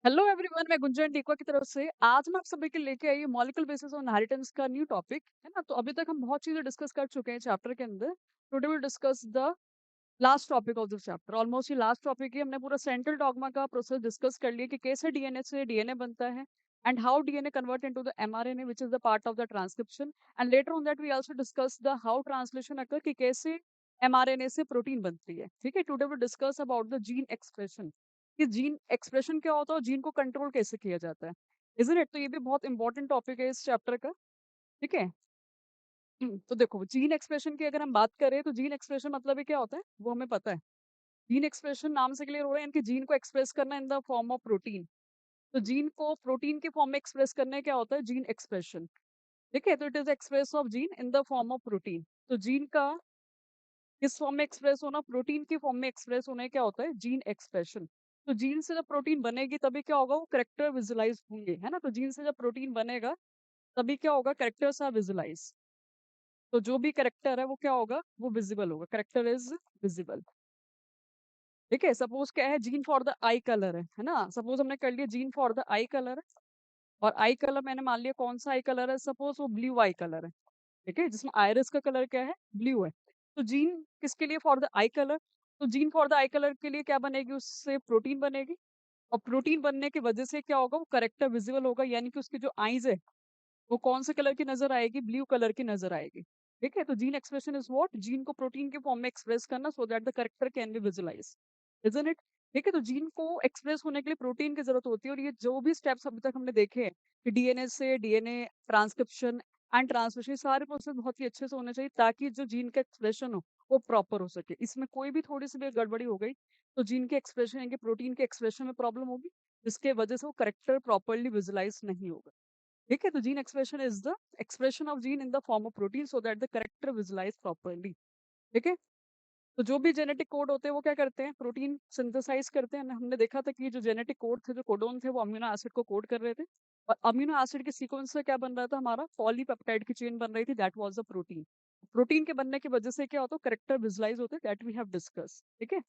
Hello everyone, मैं गुंजन टीकवा की तरफ से आज मैं आप सभी के लेके आई मॉलिक्यूलर बेसिस ऑन इनहेरिटेंस का न्यू टॉपिक है ना। तो अभी तक हम बहुत चीजें डिस्कस कर चुके हैं चैप्टर के अंदर। Today will discuss the last topic of this chapter. Almost ये लास्ट टॉपिक है। हमने पूरा सेंट्रल डॉग्मा का प्रोसेस डिस्कस कर लिया कि कैसे डीएनए से डीएनए बनता है and how DNA convert into the mRNA which is the part of the transcription. And later on that we also discuss the how translation occur कि कैसे एमआरएनए से प्रोटीन बनती है। ठीक है, today will discuss about the gene expression कि gene expression क्या होता है और जीन को कंट्रोल कैसे किया जाता है। Isn't it? तो ये भी बहुत इंपॉर्टेंट टॉपिक है इस चैप्टर का। ठीक है। तो देखो, जीन एक्सप्रेशन की अगर हम बात करें तो जीन एक्सप्रेशन मतलब ही क्या होता है वो हमें पता है। जीन एक्सप्रेशन नाम से क्लियर हो रहा है इनके जीन को एक्सप्रेस करना इन द फॉर्म ऑफ प्रोटीन। तो जीन को प्रोटीन के फॉर्म में एक्सप्रेस करने क्या होता है जीन एक्सप्रेशन। ठीक है, तो it is express of gene in the form of protein. तो जीन का किस फॉर्म में एक्सप्रेस होना, प्रोटीन की फॉर्म में एक्सप्रेस होने क्या होता है जीन एक्सप्रेशन। तो जीन से जब प्रोटीन बनेगी तभी क्या होगा, वो करेक्टर विजुलाइज होंगे, है ना। तो जीन से जब प्रोटीन बनेगा तभी क्या होगा, करेक्टर्स आर विजुलाइज। तो जो भी करेक्टर है वो क्या होगा, वो विजिबल होगा, करेक्टर इज विजिबल। ठीक है, सपोज क्या है, gene for the I colour है ना। सपोज हमने कर लिया gene for the I colour है, और आई कलर मैंने मान लिया कौन सा आई कलर है, सपोज वो ब्लू आई कलर है। ठीक है, जिसमें आयरिस का कलर क्या है, ब्लू है। तो जीन किसके लिए, फॉर द आई कलर। तो gene for the I colour के लिए क्या बनेगी, उससे प्रोटीन बनेगी। और प्रोटीन बनने की वजह से क्या होगा, वो करेक्टर विजिबल होगा, यानी कि उसकी जो आईज है वो कौन से कलर की नजर आएगी, ब्लू कलर की नजर आएगी। ठीक है, तो gene expression is what, gene को प्रोटीन के फॉर्म में एक्सप्रेस करना so that the character can be visualise, isn't it. ठीक है, तो जीन को एक्सप्रेस होने के लिए प्रोटीन की जरूरत होती है। और ये जो भी स्टेप्स अभी तक हमने देखे हैं कि डीएनए से डीएनए ट्रांसक्रिप्शन एंड ट्रांसलेशन, सारे प्रोसेस बहुत ही अच्छे से होने चाहिए ताकि जो जीन का एक्सप्रेशन हो वो प्रॉपर हो सके। इसमें कोई भी थोड़ी सी भी गड़बड़ी हो गई तो जीन के एक्सप्रेशन यानी कि प्रोटीन के एक्सप्रेशन में प्रॉब्लम होगी, जिसके वजह से वो करेक्टर प्रॉपरली विजुलाइज नहीं होगा। ठीक है, तो gene expression is the expression of gene in the form of protein so that the character visualise properly. ठीक है, तो जो भी जेनेटिक कोड होते हैं वो क्या करते हैं, प्रोटीन सिंथेसाइज करते हैं। हमने देखा था कि जो जेनेटिक कोड थे, जो कोडोन थे, वो अमीनो एसिड को कोड कर रहे थे। और अमीनो एसिड के सीक्वेंस से क्या बन रहा था, हमारा पॉलीपेप्टाइड की चेन बन रही थी, that was the protein. Protein के बनने की वजह से क्या होता है, करेक्टर विजुलाइज होते हैं, दैट वी हैव डिस्कस। ठीक है,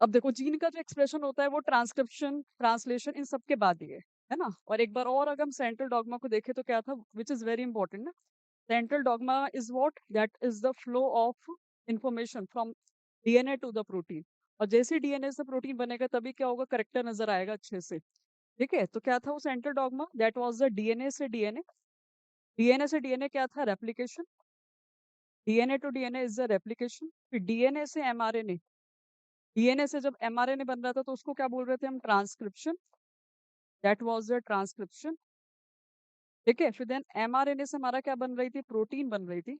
अब देखो जीन का जो एक्सप्रेशन होता है वो ट्रांसक्रिप्शन ट्रांसलेशन इन सब के बाद ही है ना। और एक बार और अगर हम सेंट्रल डॉग्मा को देखें तो क्या था, विच इज वेरी इंपॉर्टेंट ना। Central dogma is what, that is the flow of information from DNA to the protein. और जैसे डीएनए से प्रोटीन बनेगा तभी क्या होगा, करेक्टर नजर आएगा अच्छे से। ठीक है, तो क्या था वो central dogma, that was the DNA से डीएनए। डीएनए से डीएनए क्या था, replication. DNA to DNA is the replication. फिर डीएनए से एमआरएनए, डीएनए से जब एमआरएनए बन रहा था तो उसको क्या बोल रहे थे हम, transcription, that was the transcription. ठीक है, फिर देन एमआरएनए से हमारा क्या बन रही थी, प्रोटीन बन रही थी।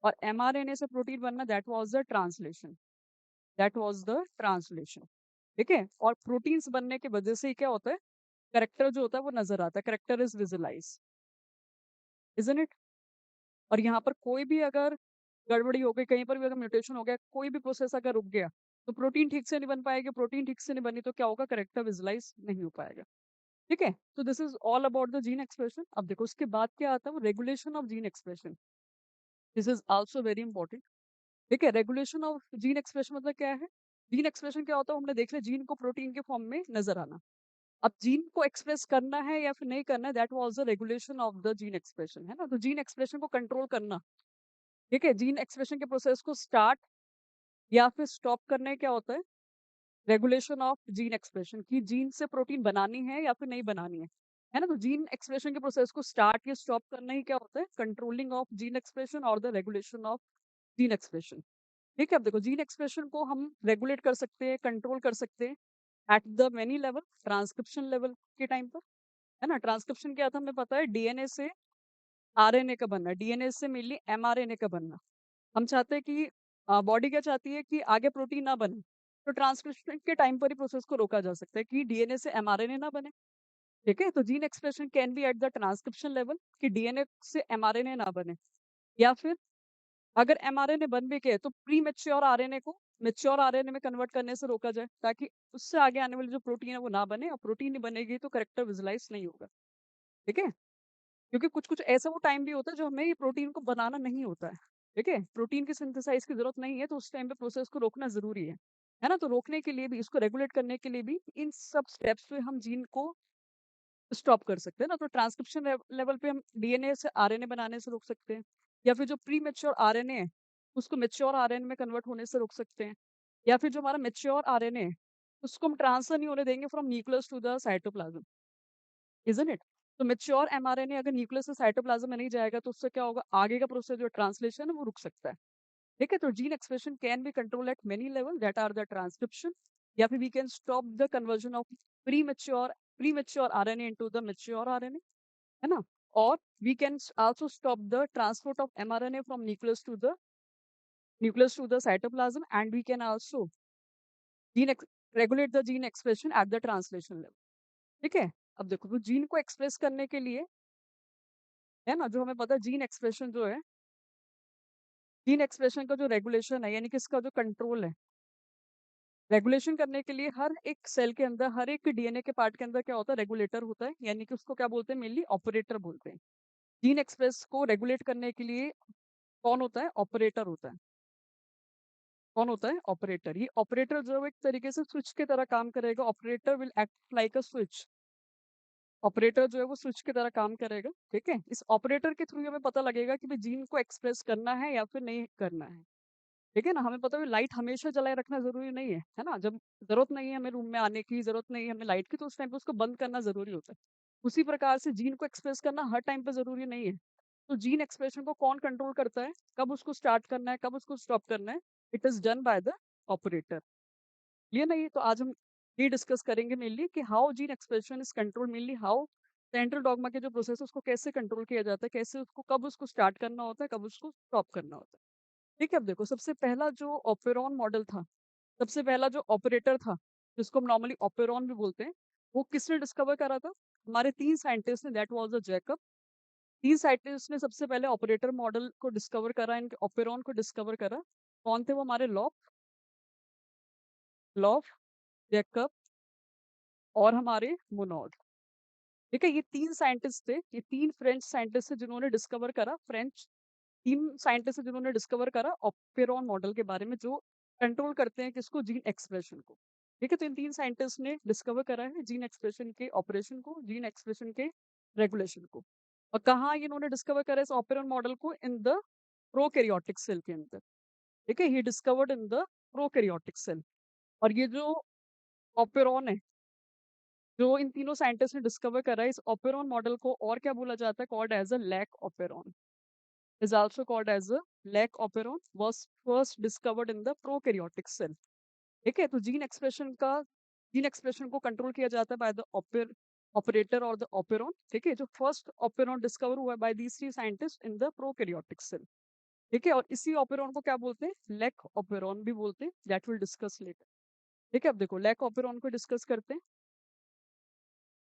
और एमआरएनए से प्रोटीन बनना, that was the translation, that was the translation. ठीक है, और प्रोटीन्स बनने की वजह से ही क्या होता है, करेक्टर जो होता है वो नजर आता है, character is visualise, isn't it. और यहाँ पर कोई भी अगर गड़बड़ी हो गई, कहीं पर भी अगर म्यूटेशन हो गया, कोई भी प्रोसेस अगर रुक गया तो प्रोटीन ठीक से नहीं बन पाएगी। प्रोटीन ठीक से नहीं बनी तो क्या होगा, करेक्टर विजुलाइज नहीं हो पाएगा। ठीक है, तो this is all about the gene expression. अब देखो उसके बाद क्या आता है, वो regulation of gene expression. This is also very important. ठीक है, रेगुलेशन ऑफ जीन एक्सप्रेशन मतलब क्या है, जीन एक्सप्रेशन क्या होता है, हमने देख लिया जीन को प्रोटीन के फॉर्म में नजर आना। अब जीन को एक्सप्रेस करना है या फिर नहीं करना है, that was the regulation of the gene expression, है ना। तो जीन एक्सप्रेशन को कंट्रोल करना, ठीक है, जीन एक्सप्रेशन के प्रोसेस को स्टार्ट या फिर स्टॉप करने क्या होता है, रेगुलेशन ऑफ जीन एक्सप्रेशन, की जीन से प्रोटीन बनानी है या फिर नहीं बनानी है ना। तो जीन एक्सप्रेशन के प्रोसेस को स्टार्ट या स्टॉप करना ही क्या होता है, कंट्रोलिंग ऑफ जीन एक्सप्रेशन और the regulation of gene expression. ठीक है, अब देखो जीन एक्सप्रेशन को हम रेगुलेट कर सकते हैं, कंट्रोल कर सकते हैं at the many level. Transcription level के टाइम पर, है ना, ट्रांसक्रिप्शन क्या था हमें पता है, डीएनए से आरएनए का बनना, डीएनए से मेनली एमआरएनए का बनना। हम चाहते हैं कि बॉडी क्या चाहती है कि आगे प्रोटीन ना बने, तो ट्रांसक्रिप्शन के टाइम पर ही प्रोसेस को रोका जा सकता है कि डीएनए से एमआरएनए ना बने। ठीक है, तो gene expression can B at the transcription level कि डीएनए से एमआरएनए ना बने, या फिर अगर एमआरएनए बन भी गए तो प्री मेच्योर आरएनए को मेच्योर आरएनए में कन्वर्ट करने से रोका जाए, ताकि उससे आगे आने वाली जो प्रोटीन है वो ना बने, और प्रोटीन नहीं बनेगी तो करेक्टर विजुलाइज नहीं होगा। ठीक है, क्योंकि कुछ कुछ ऐसा वो टाइम भी होता है जो हमें ये प्रोटीन को बनाना नहीं होता है। ठीक है, प्रोटीन की सिंथेसाइज की जरूरत नहीं है तो उस टाइम पे प्रोसेस को रोकना जरूरी है। है ना? तो रोकने के लिए भी, इसको रेगुलेट करने के लिए भी इन सब स्टेप्स पे हम जीन को स्टॉप कर सकते हैं ना। तो ट्रांसक्रिप्शन लेवल पे हम डीएनए से आरएनए बनाने से रोक सकते हैं, या फिर जो प्री मेच्योर आरएनए है उसको मेच्योर आरएनए में कन्वर्ट होने से रोक सकते हैं, या फिर जो हमारा मेच्योर आरएनए है उसको हम ट्रांसफर नहीं होने देंगे from nucleus to the cytoplasm, isn't it? तो मेच्योर एमआरएनए अगर न्यूक्लियस से साइटोप्लाज्म में नहीं जाएगा तो उससे क्या होगा, आगे का प्रोसेस जो ट्रांसलेशन है वो रुक सकता है। ठीक है, तो gene expression can be control at many level that are the transcription, या फिर we can stop the conversion of pre mature RNA into the mature RNA, है ना? और we can also stop the transport of mRNA from nucleus to the cytoplasm, and we can also gene regulate the gene expression at the translation level. ठीक है, अब देखो, तो gene को express करने के लिए, है ना, जो हमें पता है जीन एक्सप्रेशन जो है, जीन एक्सप्रेशन का जो रेगुलेशन है यानी कि इसका जो कंट्रोल है, रेगुलेशन करने के लिए हर एक सेल के अंदर, हर एक डीएनए के पार्ट के अंदर क्या होता है, रेगुलेटर होता है, यानी कि उसको क्या बोलते हैं, मेनली ऑपरेटर बोलते हैं। जीन एक्सप्रेस को रेगुलेट करने के लिए कौन होता है, ऑपरेटर होता है। कौन होता है, ऑपरेटर। ये ऑपरेटर जो है एक तरीके से स्विच की तरह काम करेगा, operator will act like a switch. Operator जो है वो स्विच की तरह काम करेगा। ठीक है, इस ऑपरेटर के थ्रू हमें पता लगेगा कि भाई जीन को एक्सप्रेस करना है या फिर नहीं करना है। ठीक है ना, हमें पता है लाइट हमेशा जलाए रखना जरूरी नहीं है ना? जब जरूरत नहीं है हमें रूम में आने की, जरूरत नहीं है हमें लाइट की, तो उस टाइम पे उसको बंद करना जरूरी होता है। उसी प्रकार से जीन को एक्सप्रेस करना हर टाइम पे जरूरी नहीं है। तो जीन एक्सप्रेशन को कौन कंट्रोल करता है, कब उसको स्टार्ट करना है, कब उसको स्टॉप करना है? It is done by the operator. ये नहीं, तो आज हम ये डिस्कस करेंगे मेनली कि how gene expression is control, mainly how central dogma के जो प्रोसेस है उसको कैसे कंट्रोल किया जाता है, कैसे उसको, कब उसको स्टार्ट करना होता है, कब उसको स्टॉप करना होता है। ठीक है, अब देखो, सबसे पहला जो ऑपेरॉन मॉडल था, सबसे पहला जो ऑपरेटर था, जिसको हम नॉर्मली ऑपेरॉन भी बोलते हैं, वो किसने डिस्कवर करा था? हमारे तीन साइंटिस्ट ने, दैट वाज द जैकब। तीन साइंटिस्ट ने सबसे पहले ऑपरेटर मॉडल को डिस्कवर करा, इनके ऑपेरॉन को डिस्कवर करा। कौन थे वो? हमारे लॉफ, जैकब और हमारे मोनोड। ठीक है, ये तीन साइंटिस्ट थे, ये तीन फ्रेंच साइंटिस्ट थे जिन्होंने डिस्कवर करा, फ्रेंच तीन साइंटिस्ट जिन्होंने डिस्कवर करा ऑपेरॉन मॉडल के बारे में, जो कंट्रोल करते हैं किसको, जीन एक्सप्रेशन को। ठीक है, तो इन तीन साइंटिस्ट ने डिस्कवर करा है जीन एक्सप्रेशन के ऑपरेशन को, जीन एक्सप्रेशन के रेगुलेशन को। और कहाँ इन्होंने डिस्कवर करा इस ऑपेरॉन मॉडल को? इन द प्रोकैरियोटिक सेल के अंदर। ठीक है, ही discovered in the prokaryotic cell. और ये जो ऑपेरॉन है, जो इन तीनों साइंटिस्ट ने डिस्कवर करा है, इस ऑपेरॉन मॉडल को और क्या बोला जाता है? Called as a lac operon, is also called as a lac operon, was first discovered in the prokaryotic cell। ठीक है, तो जीन एक्सप्रेशन को कंट्रोल किया जाता है बाय द ऑपरेटर और द ऑपेरॉन। ठीक है, जो फर्स्ट ऑपेरॉन डिस्कवर हुआ by these three scientist in the prokaryotic cell. ठीक है, और इसी ऑपेरॉन को क्या बोलते हैं? लैक ऑपेरॉन भी बोलते हैं, दैट विल डिस्कस लेटर। ठीक है, अब देखो लैक ऑपेरॉन को डिस्कस करते हैं।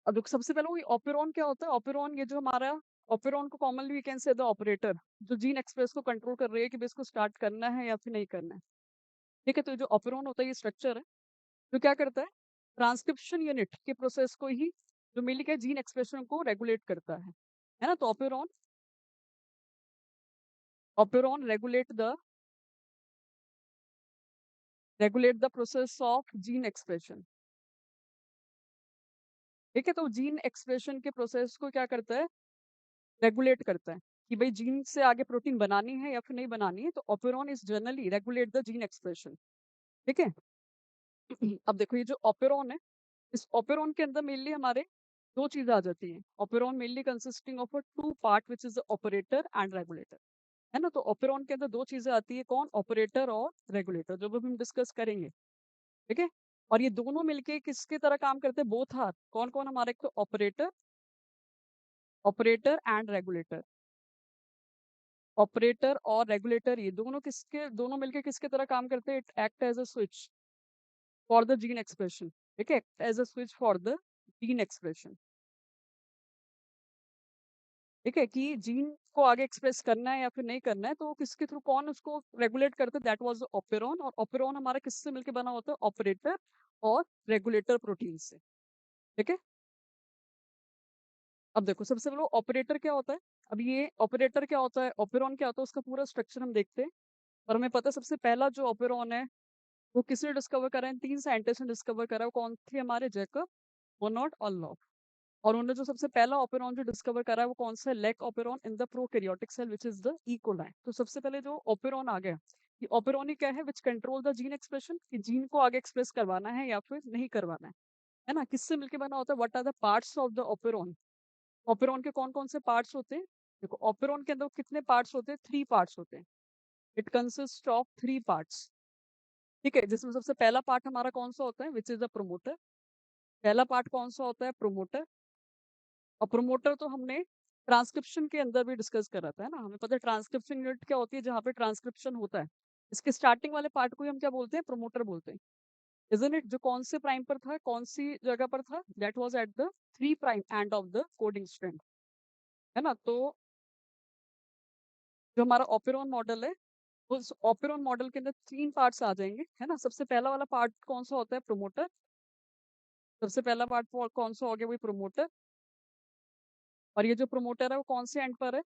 अब देखो, सबसे पहले वो ऑपेरॉन क्या होता है? ऑपेरॉन, ये जो हमारा ऑपेरॉन को commonly we can say the operator, जो जीन एक्सप्रेस को कंट्रोल कर रही है कि भाई इसको स्टार्ट करना है या फिर नहीं करना है। ठीक है, तो जो ऑपेरॉन होता है ये स्ट्रक्चर है जो क्या करता है, ट्रांसक्रिप्शन यूनिट के प्रोसेस को ही, जो मेनली क्या, जीन एक्सप्रेशन को रेगुलेट करता है ना? तो operon regulate the process of gene expression. ठीक है, तो जीन एक्सप्रेशन के प्रोसेस को क्या करता है, रेगुलेट करता है कि भाई जीन से आगे प्रोटीन बनानी है या फिर नहीं बनानी है। तो operon is generally regulate the gene expression. ठीक है, अब देखो, ये जो ऑपेरॉन है, इस ऑपेरॉन के अंदर मेनली हमारे दो चीजें आ जाती हैं। Operon mainly consisting of a two part which is the operator and regulator, है ना? तो ऑपेरॉन के अंदर दो चीजें आती है, कौन? ऑपरेटर और रेगुलेटर, जो भी हम डिस्कस करेंगे। ठीक है, और ये दोनों मिलके किसकी तरह काम करते हैं? बोथ आर, कौन कौन हमारे? एक तो ऑपरेटर एंड रेगुलेटर। ऑपरेटर और रेगुलेटर, ये दोनों मिलके किसके तरह काम करते हैं? It act as a switch for the gene expression. ठीक है, as a switch for the gene expression. ठीक है, कि जीन को आगे एक्सप्रेस करना है या फिर नहीं करना है, तो किसके थ्रू, कौन उसको रेगुलेट करता है? That was operon. और ऑपेरॉन हमारा किससे मिलके बना होता है? ऑपरेटर और रेगुलेटर प्रोटीन से। ठीक है, अब देखो, सबसे पहले ऑपरेटर क्या होता है। अब ये ऑपरेटर क्या होता है, ऑपेरॉन क्या होता है, उसका पूरा स्ट्रक्चर हम देखते हैं। और हमें पता है सबसे पहला जो ऑपेरॉन है वो किसने डिस्कवर करा है? 3 साइंटिस्ट ने डिस्कवर करा। वो कौन थे हमारे? जैकब, मोनोड और लॉक। और उन्होंने जो सबसे पहला ऑपेरॉन जो डिस्कवर करा है वो कौन सा है? Lac operon in the prokaryotic cell which is the E coli. तो सबसे पहले जो ऑपेरॉन आ गया, ये ऑपेरॉन ही क्या है? Which control the gene expression, कि जीन को आगे एक्सप्रेस करवाना है या फिर नहीं करवाना है ना? किससे मिलके बना होता है? What are the parts of the operon? Operon के कौन कौन से पार्ट्स होते हैं? देखो, ऑपेरॉन के अंदर कितने पार्ट्स होते हैं? 3 पार्ट्स होते हैं। It consist of 3 parts. ठीक है, जिसमें सबसे पहला पार्ट हमारा कौन सा होता है? विच इज द प्रोमोटर। पहला पार्ट कौन सा होता है? प्रोमोटर। और प्रोमोटर तो हमने ट्रांसक्रिप्शन के अंदर भी डिस्कस करा था, है ना? हमें पता है ट्रांसक्रिप्शन यूनिट क्या होती है, जहाँ पे ट्रांसक्रिप्शन होता है। इसके स्टार्टिंग वाले पार्ट को ही हम क्या बोलते हैं? प्रोमोटर बोलते हैं। Isn't it? जो कौन से प्राइम पर था, कौन सी जगह पर था? That was at the 3 prime end of the coding strand, है ना? तो जो हमारा ओपेरॉन मॉडल है, उस ओपेरॉन मॉडल के अंदर 3 पार्ट्स आ जाएंगे, है ना? सबसे पहला वाला पार्ट कौन सा होता है? प्रोमोटर। सबसे पहला पार्ट कौन सा हो गया? वही प्रोमोटर। और ये जो प्रोमोटर है वो कौन से एंड पर है?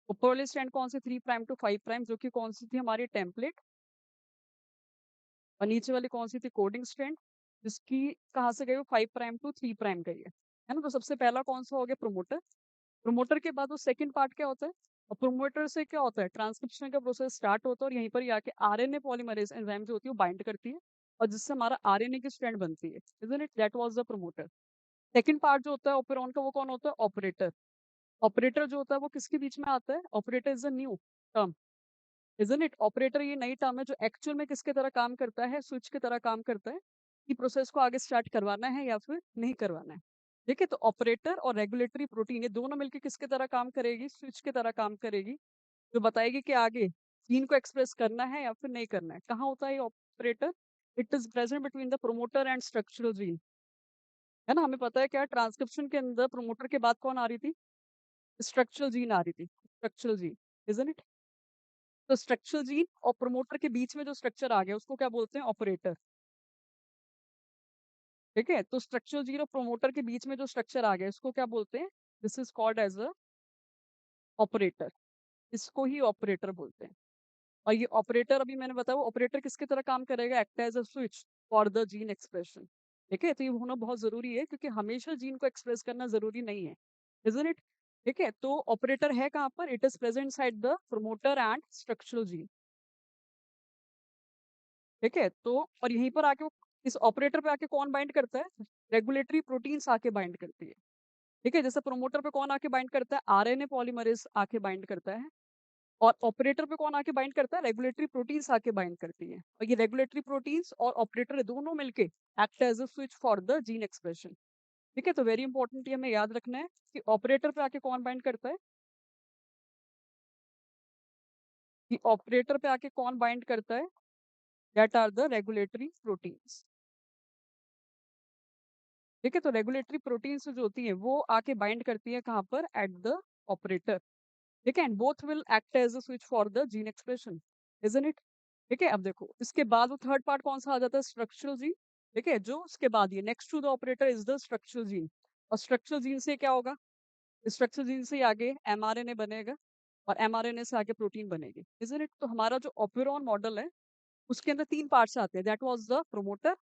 ऊपर वाली स्ट्रैंड कौन सी? 3 प्राइम टू 5 प्राइम, जो कि कौन सी थी? हमारी टेम्पलेट। और नीचे वाली कौन सी थी? कोडिंग स्ट्रैंड, जिसकी कहाँ से गई? वो 5 प्राइम टू 3 प्राइम गई है ना? तो सबसे पहला कौन सा हो गया? प्रोमोटर। प्रोमोटर के बाद वो सेकंड पार्ट क्या होता है? और प्रोमोटर से क्या होता है? ट्रांसक्रिप्शन का प्रोसेस स्टार्ट होता है और यहीं पर ही आके आरएनए पॉलीमरेज एंजाइम जो होती है वो बाइंड करती है, और जिससे हमारा आरएनए की स्ट्रैंड बनती है। Isn't it? That was the promoter. Second part जो होता है ऑपेरॉन का, वो कौन होता है? ऑपरेटर। ऑपरेटर जो होता है वो किसके बीच में आता है? Operator is a new term. Isn't it? Operator ये नई टर्म है जो एक्चुअल में किसके तरह काम करता है? स्विच की तरह काम करता है, कि प्रोसेस को आगे स्टार्ट करवाना है या फिर नहीं करवाना है। ठीक है, तो ऑपरेटर और रेगुलेटरी प्रोटीन ये दोनों मिलकर किसके तरह काम करेगी? स्विच की तरह काम करेगी, जो बताएगी कि आगे जीन को एक्सप्रेस करना है या फिर नहीं करना है। कहाँ होता है ये operator? It is present between the promoter and structural gene, है ना? हमें पता है क्या, ट्रांसक्रिप्शन के अंदर प्रोमोटर के बाद कौन आ रही थी? स्ट्रक्चरल जीन आ रही थी। Structural gene, isn't it? तो स्ट्रक्चरल जीन और प्रोमोटर के बीच में जो स्ट्रक्चर आ गया उसको क्या बोलते हैं? ऑपरेटर। ठीक है, तो स्ट्रक्चरल जीन और प्रोमोटर के बीच में जो स्ट्रक्चर आ गया उसको क्या बोलते हैं? This is called as a operator. इसको ही ऑपरेटर बोलते हैं। और ये ऑपरेटर अभी मैंने बताया, वो ऑपरेटर किसकी तरह काम करेगा? Act as a switch for the gene expression. ठीक है, तो ये होना बहुत जरूरी है, क्योंकि हमेशा जीन को एक्सप्रेस करना जरूरी नहीं है। Isn't it? ठीक है, तो ऑपरेटर है कहाँ पर? It is present side the promoter and structural gene. ठीक है, तो और यहीं पर आके इस ऑपरेटर पे आके कौन बाइंड करता है? रेगुलेटरी प्रोटीन्स आके बाइंड करती है। ठीक है, जैसे प्रोमोटर पे कौन आके बाइंड करता है? आरएनए पॉलीमरेज आके बाइंड करता है। और ऑपरेटर पे कौन आके बाइंड करता है? रेगुलेटरी प्रोटीन्स आके बाइंड करती है। और ये रेगुलेटरी प्रोटीन्स और ऑपरेटर दोनों मिलके act as a switch for the gene expression. ठीक है, तो वेरी इंपॉर्टेंट ये हमें याद रखना है कि ऑपरेटर पे आके कौन बाइंड करता है? कि ऑपरेटर पे आके कौन बाइंड करता है? That are the regulatory proteins. ठीक है, तो रेगुलेटरी प्रोटीन्स जो होती है वो आके बाइंड करती है कहाँ पर? At the operator. ठीक है, and both will act as a switch for the gene expression. Isn't it? ठीक है, अब देखो इसके बाद वो थर्ड पार्ट कौन सा आ जाता है? Structural gene. ठीक है, जो उसके बाद ये next to the operator is the structural gene. और स्ट्रक्चरल जीन से क्या होगा? स्ट्रक्चरल जीन से आगे एमआरएनए बनेगा, और एमआरएनए से आगे प्रोटीन बनेगी। Isn't it? तो हमारा जो ऑपेरॉन मॉडल है उसके अंदर 3 पार्ट्स आते हैं। That was the promoter,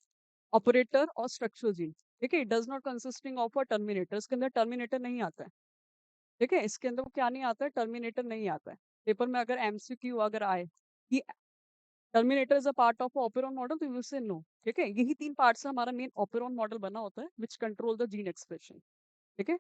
operator और स्ट्रक्चरल जीन। ठीक है, it does not consisting of a terminator. इसके अंदर टर्मिनेटर नहीं आता है। ठीक है, इसके अंदर वो क्या नहीं आता है? टर्मिनेटर नहीं आता है। पेपर में अगर एमसीक्यू अगर आए कि terminator is a part of operon model, तो यू विल से नो। ठीक है, यही 3 पार्ट से हमारा मेन ऑपेरॉन मॉडल बना होता है, which control the gene expression. ठीक है,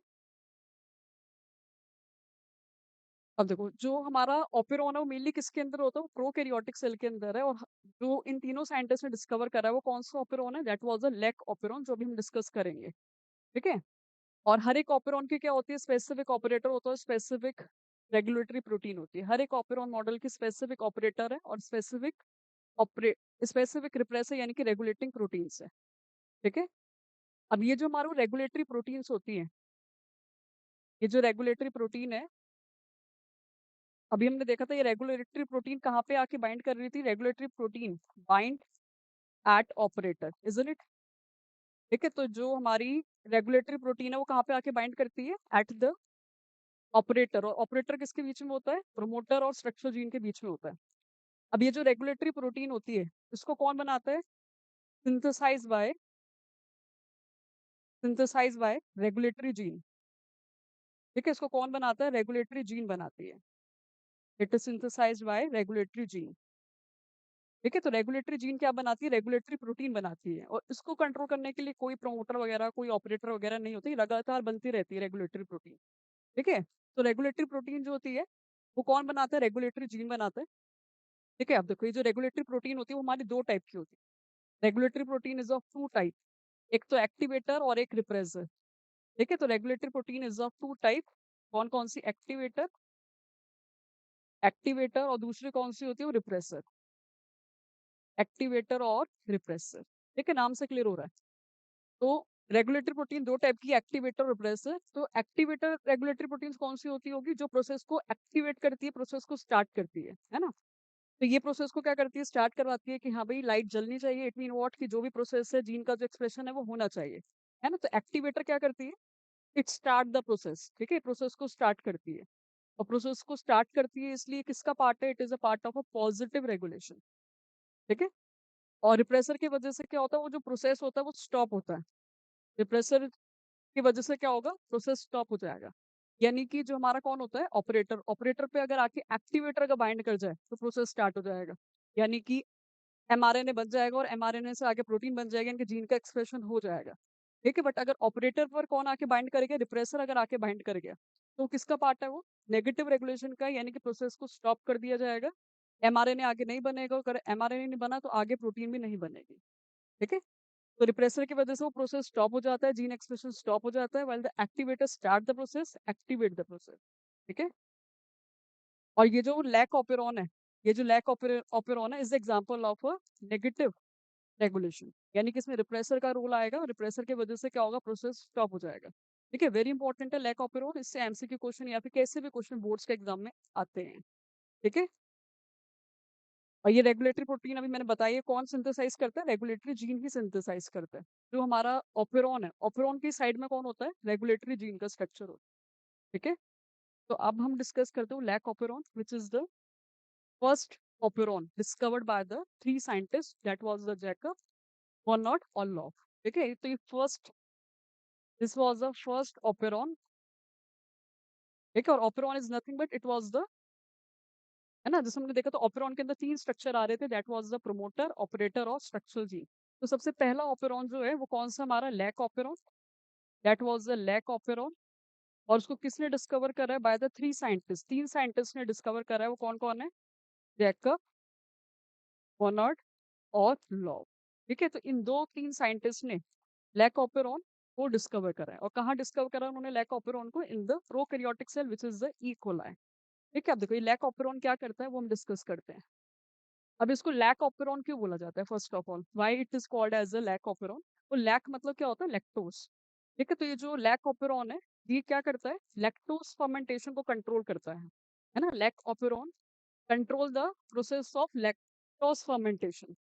अब देखो जो हमारा ऑपेरॉन है वो मेनली किसके अंदर होता है? वो प्रोकैरियोटिक सेल के अंदर है। और जो इन तीनों साइंटिस्ट ने डिस्कवर करा है वो कौन सा ऑपेरॉन है? That was a lake operon, जो अभी हम डिस्कस करेंगे। ठीक है, और हर एक ऑपेरॉन की क्या होती है? स्पेसिफिक ऑपरेटर होता है, स्पेसिफिक रेगुलेटरी प्रोटीन होती है। हर एक ऑपेरॉन मॉडल की स्पेसिफिक ऑपरेटर है और स्पेसिफिक ऑपरे स्पेसिफिक रिप्रेसर यानी कि रेगुलेटिंग प्रोटीन्स है। ठीक है, अब ये जो हमारा रेगुलेटरी प्रोटीन्स होती हैं, ये जो रेगुलेटरी प्रोटीन है, अभी हमने देखा था ये रेगुलेटरी प्रोटीन कहाँ पे आके बाइंड कर रही थी? Regulatory protein bind at operator. Isn't it? ठीक है, तो जो हमारी रेगुलेटरी प्रोटीन है वो कहाँ पे आके बाइंड करती है? Eight the operator. और ऑपरेटर किसके बीच में होता है? प्रोमोटर और स्ट्रक्चरल जीन के बीच में होता है। अब ये जो रेगुलेटरी प्रोटीन होती है इसको कौन बनाता है? Synthesise by regulatory gene. ठीक है, इसको कौन बनाता है? रेगुलेटरी जीन बनाती है। It is synthesised by regulatory gene. ठीक है, तो रेगुलेटरी जीन क्या बनाती है? रेगुलेटरी प्रोटीन बनाती है, और इसको कंट्रोल करने के लिए कोई प्रमोटर वगैरह, कोई ऑपरेटर वगैरह नहीं होती, लगातार बनती रहती है रेगुलेटरी प्रोटीन। ठीक है, तो रेगुलेटरी प्रोटीन जो होती है वो कौन बनाता है? रेगुलेटरी जीन बनाता है। ठीक है, अब देखो ये जो रेगुलेटरी प्रोटीन होती है वो हमारी दो टाइप की होती है। Regulatory protein is of two type, एक तो एक्टिवेटर और एक रिप्रेसर। ठीक है, तो regulatory protein is of two type. कौन कौन सी? एक्टिवेटर और दूसरी कौन सी होती है? वो रिप्रेसर। एक्टिवेटर और रिप्रेसर। ठीक है, नाम से क्लियर हो रहा है। तो रेगुलेटरी प्रोटीन दो टाइप की, एक्टिवेटर और रिप्रेसर। तो एक्टिवेटर रेगुलेटरी प्रोटीन कौन सी होती होगी? जो प्रोसेस को एक्टिवेट करती है, प्रोसेस को स्टार्ट करती है ना। तो ये प्रोसेस को क्या करती है? स्टार्ट करवाती है कि हाँ भाई लाइट जलनी चाहिए। इट मीन व्हाट, की जो भी प्रोसेस है, जीन का जो एक्सप्रेशन है वो होना चाहिए, है ना। तो एक्टिवेटर क्या करती है? It start the process. ठीक है, प्रोसेस को स्टार्ट करती है, और प्रोसेस को स्टार्ट करती है इसलिए किसका पार्ट है? It is a part of a positive regulation. ठीक है, और रिप्रेसर की वजह से क्या होता है? वो जो प्रोसेस होता है वो स्टॉप होता है। रिप्रेसर की वजह से क्या होगा? प्रोसेस स्टॉप हो जाएगा। यानी कि जो हमारा कौन होता है? ऑपरेटर। ऑपरेटर पे अगर आके एक्टिवेटर का बाइंड कर जाए तो प्रोसेस स्टार्ट हो जाएगा। यानी कि एमआरएनए बन जाएगा, और एमआरएनए से आगे प्रोटीन बन जाएगा, इनके जीन का एक्सप्रेशन हो जाएगा। ठीक है, बट अगर ऑपरेटर पर कौन आके बाइंड करेगा? रिप्रेसर अगर आके बाइंड कर गया तो किसका पार्ट है वो? नेगेटिव रेगुलेशन का, यानी कि प्रोसेस को स्टॉप कर दिया जाएगा। एमआरएनए आगे नहीं बनेगा, अगर एमआरएनए नहीं बना तो आगे प्रोटीन भी नहीं बनेगी। ठीक है, तो रिप्रेसर की वजह से वो प्रोसेस स्टॉप हो जाता है, जीन एक्सप्रेशन स्टॉप हो जाता है, while the activator start the process, activate the process. ठीक है, और ये जो लैक ऑपेरॉन है, ये जो लैक ऑपेरॉन है is example of a negative regulation. यानी कि इसमें रिप्रेसर का रोल आएगा, और रिप्रेसर की वजह से क्या होगा? प्रोसेस स्टॉप हो जाएगा। ठीक है, वेरी इंपॉर्टेंट है लैक ऑपेरॉन। इससे एमसीक्यू क्वेश्चन या फिर कैसे भी क्वेश्चन बोर्ड्स के एग्जाम में आते हैं। ठीक है, और ये रेगुलेटरी प्रोटीन अभी मैंने बताया कौन सिंथेसाइज करता है? रेगुलेटरी जीन ही सिंथेसाइज करता है। जो हमारा ऑपेरॉन है, ऑपेरॉन की साइड में कौन होता है? रेगुलेटरी जीन का स्ट्रक्चर होता है। ठीक है, तो अब हम डिस्कस करते हैं lac operon, which is the first operon discovered by the three scientist, that was the Jacob, Bernard और लॉफ। ठीक है, तो ये first, this was the first operon. ठीक है, और operon is nothing but it was the, है ना, जैसे हमने देखा तो ऑपेरॉन के अंदर तीन स्ट्रक्चर आ रहे थे, that was the promoter, operator और स्ट्रक्चरल जीन। तो सबसे पहला ऑपेरॉन जो है वो कौन सा? हमारा lac operon, that was the lac operon. और उसको किसने डिस्कवर करा है? बाय द थ्री साइंटिस्ट, तीन साइंटिस्ट ने डिस्कवर करा है। वो कौन कौन है? जैकब, बर्नर्ड और लॉ। ठीक है, तो इन दो तीन साइंटिस्ट ने लैक ऑपेरॉन को डिस्कवर करा है। और कहाँ डिस्कवर करा उन्होंने लैक ऑपेरॉन को? In the prokaryotic cell which is the E coli. ठीक है, अब देखो ये लैक ऑपेरॉन क्या करता है वो हम डिस्कस करते हैं। अब इसको लैक ऑपेरॉन क्यों बोला जाता है? First of all, why it is called as a lac operon? वो लैक मतलब क्या होता है? लैक्टोज। ठीक है, तो ये जो लैक ऑपेरॉन है ये क्या करता है? लैक्टोज फर्मेंटेशन को कंट्रोल करता है ना। Lac operon control the process of lactose fermentation.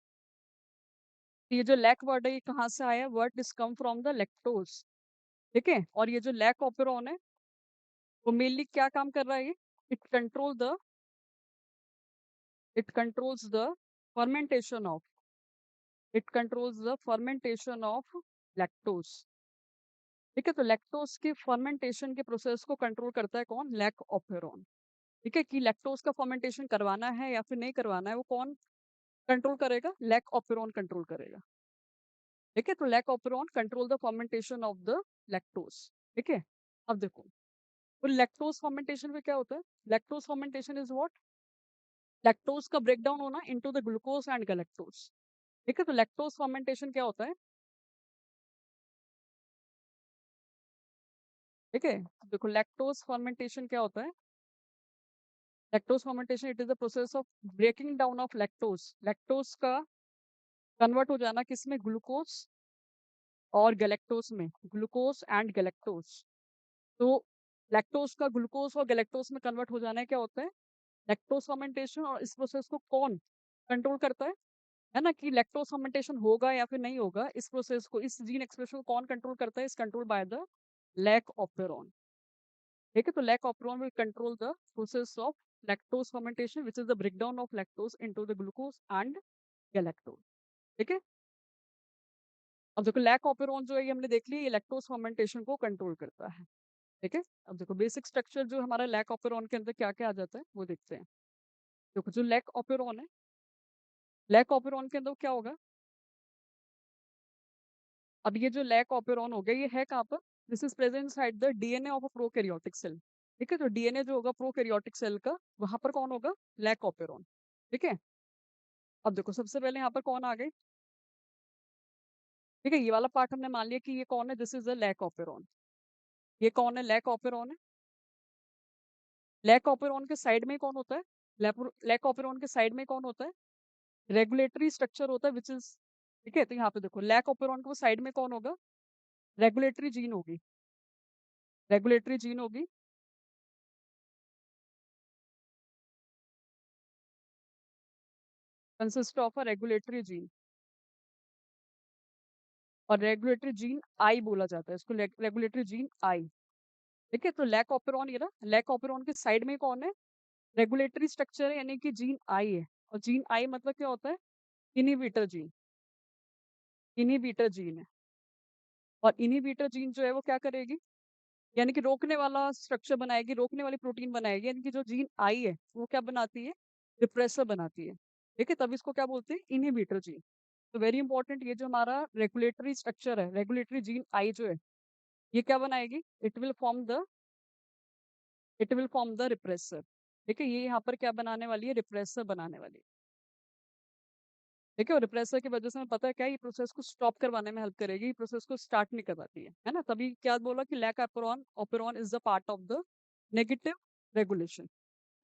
ये जो लैक वर्ड है ये कहाँ से आया? Word is come from the lactose. ठीक है, और ये जो लैक ऑपेरॉन है वो मेनली क्या काम कर रहा है? ये it control the, it controls the fermentation of, it controls the fermentation of lactose. ठीक है, तो लैक्टोज के फर्मेंटेशन के प्रोसेस को कंट्रोल करता है कौन? Lac operon. ठीक है, कि लैक्टोज का फर्मेंटेशन करवाना है या फिर नहीं करवाना है वो कौन कंट्रोल करेगा? लैक ऑपेरॉन कंट्रोल करेगा। ठीक है, तो lac operon control the fermentation of the lactose. ठीक है, अब देखो तो लैक्टोज फर्मेंटेशन में क्या होता है? Lactose fermentation is what? Lactose का ब्रेक डाउन होना into the glucose and galactose. ठीक है, तो लैक्टोज फर्मेंटेशन क्या होता है? ठीक है, देखो लैक्टोज फर्मेंटेशन क्या होता है? Lactose fermentation it is the process of breaking down of lactose, lactose का कन्वर्ट हो जाना किसमें? ग्लूकोज और गैलेक्टोज में, ग्लूकोज एंड गैलेक्टोज। तो लैक्टोज का ग्लूकोज और गैलेक्टोज में कन्वर्ट हो जाना है क्या होता है? Lactose fermentation. और इस प्रोसेस को कौन कंट्रोल करता है ना, कि लैक्टोज फर्मेंटेशन होगा या फिर नहीं होगा? इस प्रोसेस को, इस जीन एक्सप्रेशन को कौन कंट्रोल करता है? Is control by the lac operon. ठीक है, तो lac operon will control the process of lactose fermentation, which is the breakdown of lactose into the glucose and galactose. ठीक है, अब देखो लैक ऑपेरॉन जो है ये हमने देख लिया, ये लैक्टोज फर्मेंटेशन को कंट्रोल करता है। ठीक है, अब देखो बेसिक स्ट्रक्चर जो हमारा लैक ऑपेरॉन के अंदर क्या क्या आ जाता है वो देखते हैं। देखो जो लैक ऑपेरॉन है, लैक ऑपेरॉन के अंदर क्या होगा, अब ये जो लैक ऑपेरॉन हो गया ये है कहाँ पर, this is present side the DNA of a prokaryotic cell. ठीक है, तो डीएनए जो होगा प्रोकैरियोटिक सेल का, वहां पर कौन होगा, लैक ऑपेरॉन। ठीक है, अब देखो सबसे पहले यहाँ पर कौन आ गए, ठीक है, ये वाला पार्ट हमने मान लिया कि ये कौन है, this is a lac operon. ये कौन है, लैक ऑपेरॉन है। लैक ऑपेरॉन के साइड में कौन होता है, लैक ऑपेरॉन के साइड में कौन होता है, रेगुलेटरी स्ट्रक्चर होता है विच इज, ठीक है, तो यहाँ पे देखो लैक ऑपेरॉन के साइड में कौन होगा, रेगुलेटरी जीन होगी, रेगुलेटरी जीन होगी, consist of a regulatory gene, और रेगुलेटरी जीन आई बोला जाता है इसको, रेगुलेटरी जीन आई। ठीक है, तो लैक ऑपेरॉन, ये ना लैक ऑपेरॉन के साइड में कौन है, रेगुलेटरी स्ट्रक्चर है, यानी कि जीन आई है, और जीन आई मतलब क्या होता है, इनहिबिटर जीन, इनहिबिटर जीन है। और इनहिबिटर जीन जो है वो क्या करेगी, यानी कि रोकने वाला स्ट्रक्चर बनाएगी, रोकने वाली प्रोटीन बनाएगी, यानी कि जो जीन आई है वो क्या बनाती है, रिप्रेसर बनाती है। ठीक है, तब इसको क्या बोलते हैं, इनहिबिटर जीन। तो वेरी इंपॉर्टेंट, ये जो हमारा रेगुलेटरी स्ट्रक्चर है, रेगुलेटरी जीन आई जो है, ये क्या बनाएगी, it will form the repressor. ठीक है, ये यहाँ पर क्या बनाने वाली है, रिप्रेसर बनाने वाली है। ठीक है, और रिप्रेसर की वजह से हमें पता है क्या, ये प्रोसेस को स्टॉप करवाने में हेल्प करेगी, प्रोसेस को स्टार्ट नहीं करवाती है ना, तभी क्या बोला कि lac operon, operon is the part of the negative regulation.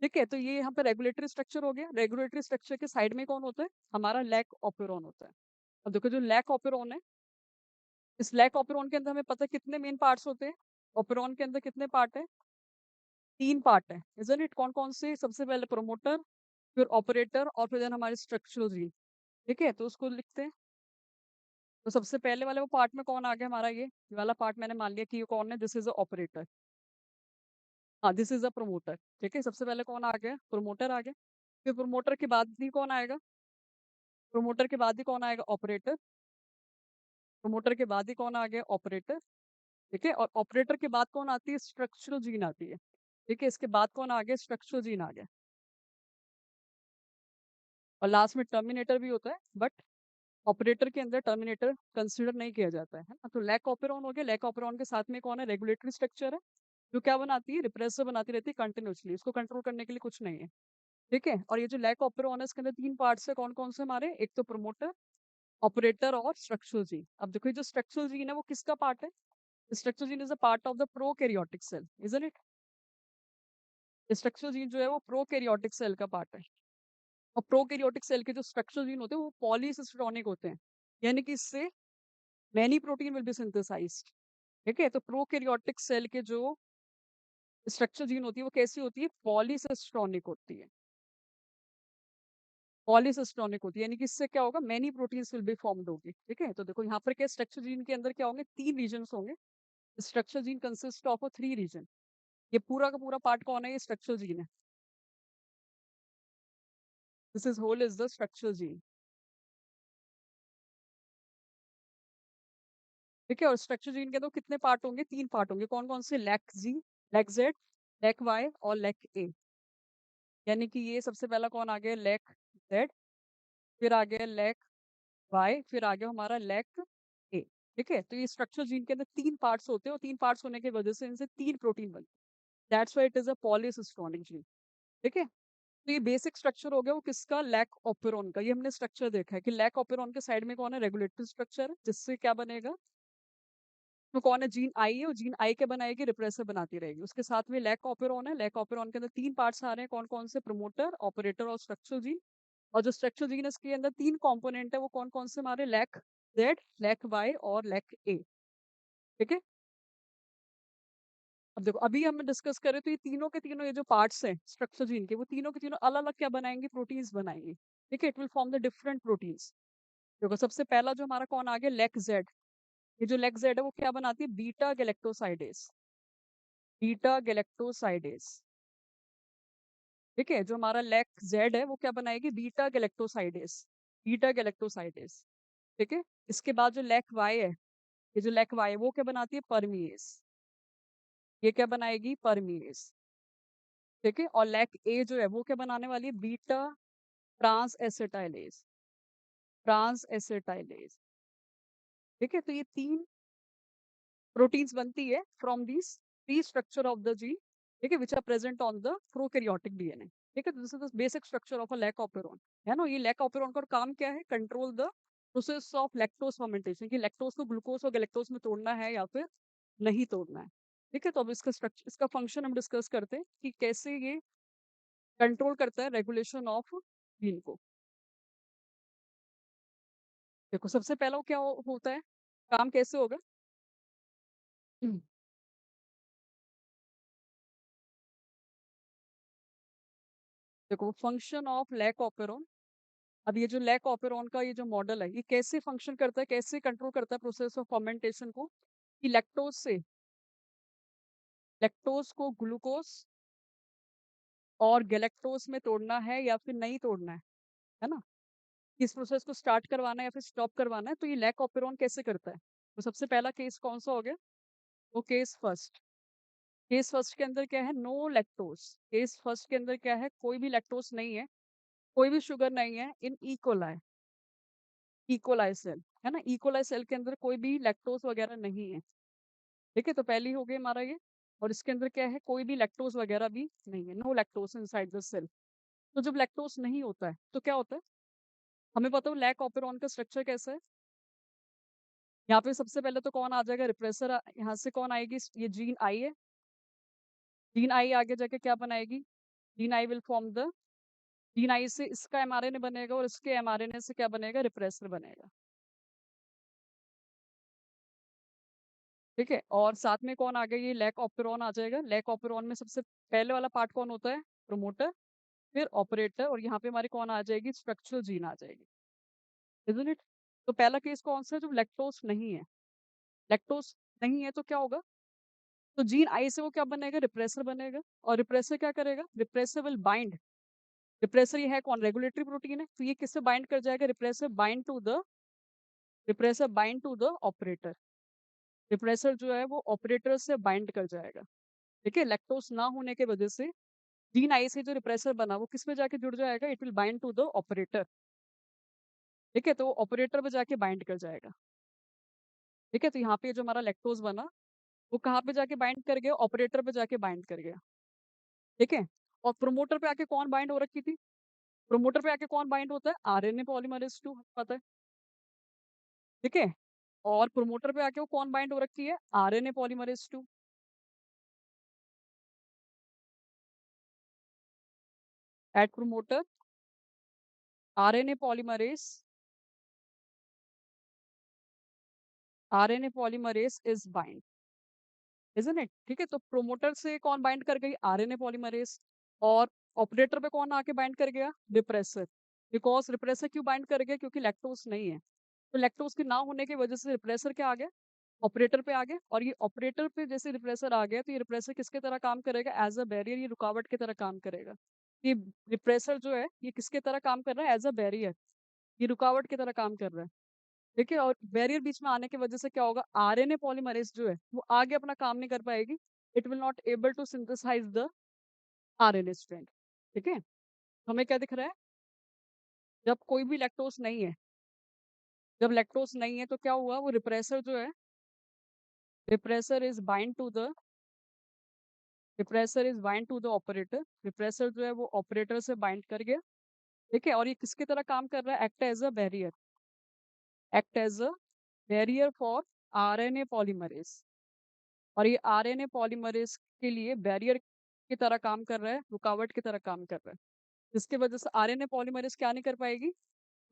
ठीक है, तो ये यहाँ पे रेगुलेटरी स्ट्रक्चर हो गया, रेगुलेटरी स्ट्रक्चर के साइड में कौन होता है, हमारा लैक ऑपेरॉन होता है। अब देखो जो लैक ऑपेरॉन है, इस लैक ऑपेरॉन के अंदर हमें पता है कितने मेन पार्ट्स होते हैं, ऑपेरॉन के अंदर कितने पार्ट है, 3 पार्ट है, इजंट इट, कौन कौन से, सबसे पहले प्रोमोटर, फिर ऑपरेटर, और फिर देन हमारे स्ट्रक्चरल जीन। ठीक है, तो उसको लिखते हैं। तो सबसे पहले वाले वो पार्ट में कौन आ गया हमारा, ये वाला पार्ट मैंने मान लिया कि ये कौन है, दिस इज अ ऑपरेटर, हाँ दिस इज अ प्रोमोटर। ठीक है, सबसे पहले कौन आ गया, प्रोमोटर आ गया, फिर प्रोमोटर के बाद ही कौन आएगा, प्रोमोटर के बाद ही कौन आएगा, ऑपरेटर, प्रोमोटर के बाद ही कौन आ गया, ऑपरेटर। ठीक है, और ऑपरेटर के बाद कौन आती है, स्ट्रक्चरल जीन आती है। ठीक है, इसके बाद कौन आ गया, स्ट्रक्चरल जीन आ गया, और लास्ट में टर्मिनेटर भी होता है, बट ऑपरेटर के अंदर टर्मिनेटर कंसिडर नहीं किया जाता है ना। तो लैक ऑपेरॉन हो गया, लैक ऑपेरॉन के साथ में कौन है, रेगुलेटरी स्ट्रक्चर है, जो क्या बनाती है, रिप्रेसर बनाती रहती है कंटिन्यूसली, इसको कंट्रोल करने के लिए कुछ नहीं है। ठीक है, और ये जो लैक ऑपेरॉन है इसके अंदर 3 पार्ट्स है, कौन कौन से हमारे, एक तो प्रोमोटर, ऑपरेटर और स्ट्रक्चरल जीन। अब देखो ये जो स्ट्रक्चरल जीन है वो किसका पार्ट है, structural gene is a part of the prokaryotic cell, isn't it. Structural gene जो है वो प्रोकैरियोटिक सेल का पार्ट है, और प्रोकैरियोटिक सेल के जो स्ट्रक्चरल जीन होते हैं वो पॉलीसिस्टोनिक होते हैं, यानी कि इससे many protein will be synthesised. ठीक है, तो प्रोकैरियोटिक सेल के जो स्ट्रक्चर जीन होती है वो कैसी होती है, पॉलीसिस्टोनिक होती है, पॉलीसिस्टोनिक होती है, यानी कि इससे क्या होगा, many proteins will be formed होगी। ठीक है, तो देखो यहाँ पर क्या, स्ट्रक्चर जीन के अंदर क्या होंगे, 3 रीजन होंगे, structure gene consist of 3 region. ये पूरा का पूरा पार्ट कौन है, ये स्ट्रक्चर जीन है, this is whole is the structure gene. ठीक है, और स्ट्रक्चर जीन के तो कितने पार्ट होंगे, 3 पार्ट होंगे, कौन कौन से, लैक जी, लैक जेड, लैक वाई और लैक ए। यानी कि ये सबसे पहला कौन आ गया, लैक जेड, फिर आ गया लैक वाई, फिर आ गया हमारा लैक ए। ठीक है, तो ये स्ट्रक्चर जीन के अंदर 3 पार्ट्स होते हैं, और 3 पार्ट्स होने की वजह से इनसे 3 प्रोटीन बनते हैं, that's why it is a पॉलीसिस्टोनिक gene. ठीक है, तो ये बेसिक स्ट्रक्चर हो गया वो किसका, लैक ऑपेरॉन का। ये हमने स्ट्रक्चर देखा है कि लैक ऑपेरॉन के साइड में कौन है, रेगुलेटरी स्ट्रक्चर है, जिससे क्या बनेगा, तो कौन है, जीन आई है, और जीन आई के बनाएगी, रिप्रेसर बनाती रहेगी। उसके साथ में लैक ऑपेरॉन है, लैक ऑपेरॉन के अंदर 3 पार्ट्स आ रहे हैं, कौन कौन से, प्रमोटर, ऑपरेटर और स्ट्रक्चर जीन। और जो स्ट्रक्चर जीन के अंदर 3 कंपोनेंट है वो कौन कौन से हमारे, लैक जेड, लैक वाई और लैक ए। ठीक है, अब देखो अभी हम डिस्कस करें तो ये तीनों के तीनों, ये जो पार्ट्स हैं स्ट्रक्चर जीन के, वो तीनों के तीनों अलग अलग क्या बनाएंगे, प्रोटीन्स बनाएंगे। ठीक है, it will form the different proteins. देखो सबसे पहला जो हमारा कौन आ गया, लेक जेड। ये जो लेक जेड है वो क्या बनाती है, बीटा गैलेक्टोसाइडेस, बीटा गैलेक्टोसाइडेस। ठीक है, जो हमारा लैक जेड है वो क्या बनाएगी, बीटा गैलेक्टोसाइडेस, बीटा गैलेक्टोसाइडेस। ठीक है, इसके बाद जो लैक वाई है, ये जो लैक वाई है वो क्या बनाती है, परमीएस, ये क्या बनाएगी, परमीएस। ठीक है, और लैक ए जो है वो क्या बनाने वाली है, beta transacetylase, transacetylase. ठीक है, तो ये तीन प्रोटीन्स बनती है from this three structure of the gene, ठीक है, which are present on the prokaryotic DNA. ठीक है, तो this is the basic structure of a lac operon, है ना। ये लैक ऑपेरॉन का काम क्या है, control the process of lactose fermentation, कि लैक्टोज को ग्लूकोज और गैलेक्टोज में तोड़ना है या फिर नहीं तोड़ना है। ठीक है, तो अब इसका स्ट्रक्चर, इसका फंक्शन हम डिस्कस करते हैं कि कैसे ये कंट्रोल करता है रेगुलेशन ऑफ जीन को। देखो, सबसे पहला वो क्या होता है, काम कैसे होगा। हम्म, देखो, फंक्शन ऑफ लैक ऑपेरॉन। अब ये जो लैक ऑपेरॉन का ये जो मॉडल है, ये कैसे फंक्शन करता है, कैसे कंट्रोल करता है प्रोसेस ऑफ फर्मेंटेशन को, कि लैक्टोज से, लैक्टोज को ग्लूकोज और गैलेक्टोज में तोड़ना है या फिर नहीं तोड़ना है ना, इस प्रोसेस को स्टार्ट करवाना है या फिर स्टॉप करवाना है, तो ये लैक ऑपेरॉन कैसे करता है। तो सबसे पहला केस कौन सा हो गया, वो केस फर्स्ट। केस फर्स्ट के अंदर क्या है, नो लैक्टोज, केस फर्स्ट के अंदर क्या है, कोई भी लैक्टोज नहीं है, कोई भी शुगर नहीं है इन इकोलाई, इकोलाई सेल, है ना, इकोलाई सेल के अंदर कोई भी लैक्टोज वगैरह नहीं है। ठीक है, तो पहली हो गई हमारा ये, और इसके अंदर क्या है, कोई भी लैक्टोज वगैरह भी नहीं है, no lactose inside the cell. तो जब लैक्टोज नहीं होता है तो क्या होता है, हमें पता हो लैक ऑपेरॉन का स्ट्रक्चर कैसा है। यहाँ पे सबसे पहले तो कौन आ जाएगा, रिप्रेसर, यहाँ से कौन आएगी, ये जीन आई है, जीन आई आगे जाके क्या बनाएगी, gene I will form the, gene I से इसका एमआरएनए बनेगा और इसके एमआरएनए से क्या बनेगा, रिप्रेसर बनेगा। ठीक है, और साथ में कौन आ गया, ये लैक ऑपेरॉन आ जाएगा। लैक ऑपेरॉन में सबसे पहले वाला पार्ट कौन होता है, प्रोमोटर, फिर ऑपरेटर, और यहाँ पे हमारी कौन आ जाएगी, स्ट्रक्चरल जीन आ जाएगी, इजंट इट। तो पहला केस कौन सा है, जब लैक्टोज नहीं है, लैक्टोज नहीं है तो क्या होगा, तो जीन आई से वो क्या बनेगा, रिप्रेसर बनेगा, और रिप्रेसर क्या करेगा, रिप्रेसर विल बाइंड, रिप्रेसर ये है कौन, रेगुलेटरी प्रोटीन है, तो ये किससे बाइंड कर जाएगा, repressor bind to the, repressor bind to the operator, repressor जो है वो ऑपरेटर से बाइंड कर जाएगा। ठीक है, लैक्टोज ना होने की वजह से जीन आई से जो रिप्रेसर बना वो किस में जाके जुड़ जाएगा, it will bind to the operator. ठीक है, तो ऑपरेटर पे जाके बाइंड कर जाएगा। ठीक है, तो यहाँ पे जो हमारा लैक्टोज बना वो कहाँ पे जाके बाइंड कर गया, ऑपरेटर पे जाके बाइंड कर गया। ठीक है, और प्रोमोटर पे आके कौन बाइंड हो रखी थी, प्रोमोटर पे आके कौन बाइंड होता है, आरएनए पॉलीमरेज 2, पता है। ठीक है, और प्रोमोटर पे आके वो कौन बाइंड हो रखी है, RNA polymerase 2। At promoter RNA polymerase, RNA polymerase is bind, isn't it. ठीक है, तो प्रोमोटर से कौन बाइंड कर गई, आरएनए पॉलीमरेज, और ऑपरेटर पे कौन आके बाइंड कर गया, रिप्रेसर। बिकॉज रिप्रेसर क्यों बाइंड कर गया, क्योंकि लैक्टोज नहीं है, तो लैक्टोज के ना होने की वजह से रिप्रेसर क्या आ गया, ऑपरेटर पे आ गया, और ये ऑपरेटर पे जैसे रिप्रेसर आ गया तो ये रिप्रेसर किसके तरह काम करेगा, एज अ बैरियर, ये रुकावट की तरह काम करेगा। ये रिप्रेसर जो है ये किसके तरह काम कर रहा है, एज अ बैरियर, ये रुकावट की तरह काम कर रहा है। ठीक है, और बैरियर बीच में आने की वजह से क्या होगा, आरएनए पॉलीमरेज जो है वो आगे अपना काम नहीं कर पाएगी, it will not able to synthesise the RNA strand. ठीक है, तो हमें क्या दिख रहा है, जब कोई भी लैक्टोज नहीं है, जब लैक्टोज नहीं है तो क्या हुआ, वो रिप्रेसर जो है, repressor is bind to the, repressor is bind to the operator, repressor जो है वो ऑपरेटर से बाइंड कर गया। ठीक है, और ये किसकी तरह काम कर रहा है, act as a barrier, act as a barrier for RNA polymerase, और ये आरएनए पॉलीमरेज के लिए बैरियर की तरह काम कर रहा है, रुकावट की तरह काम कर रहा है, जिसकी वजह से आरएनए पॉलीमरेज क्या नहीं कर पाएगी,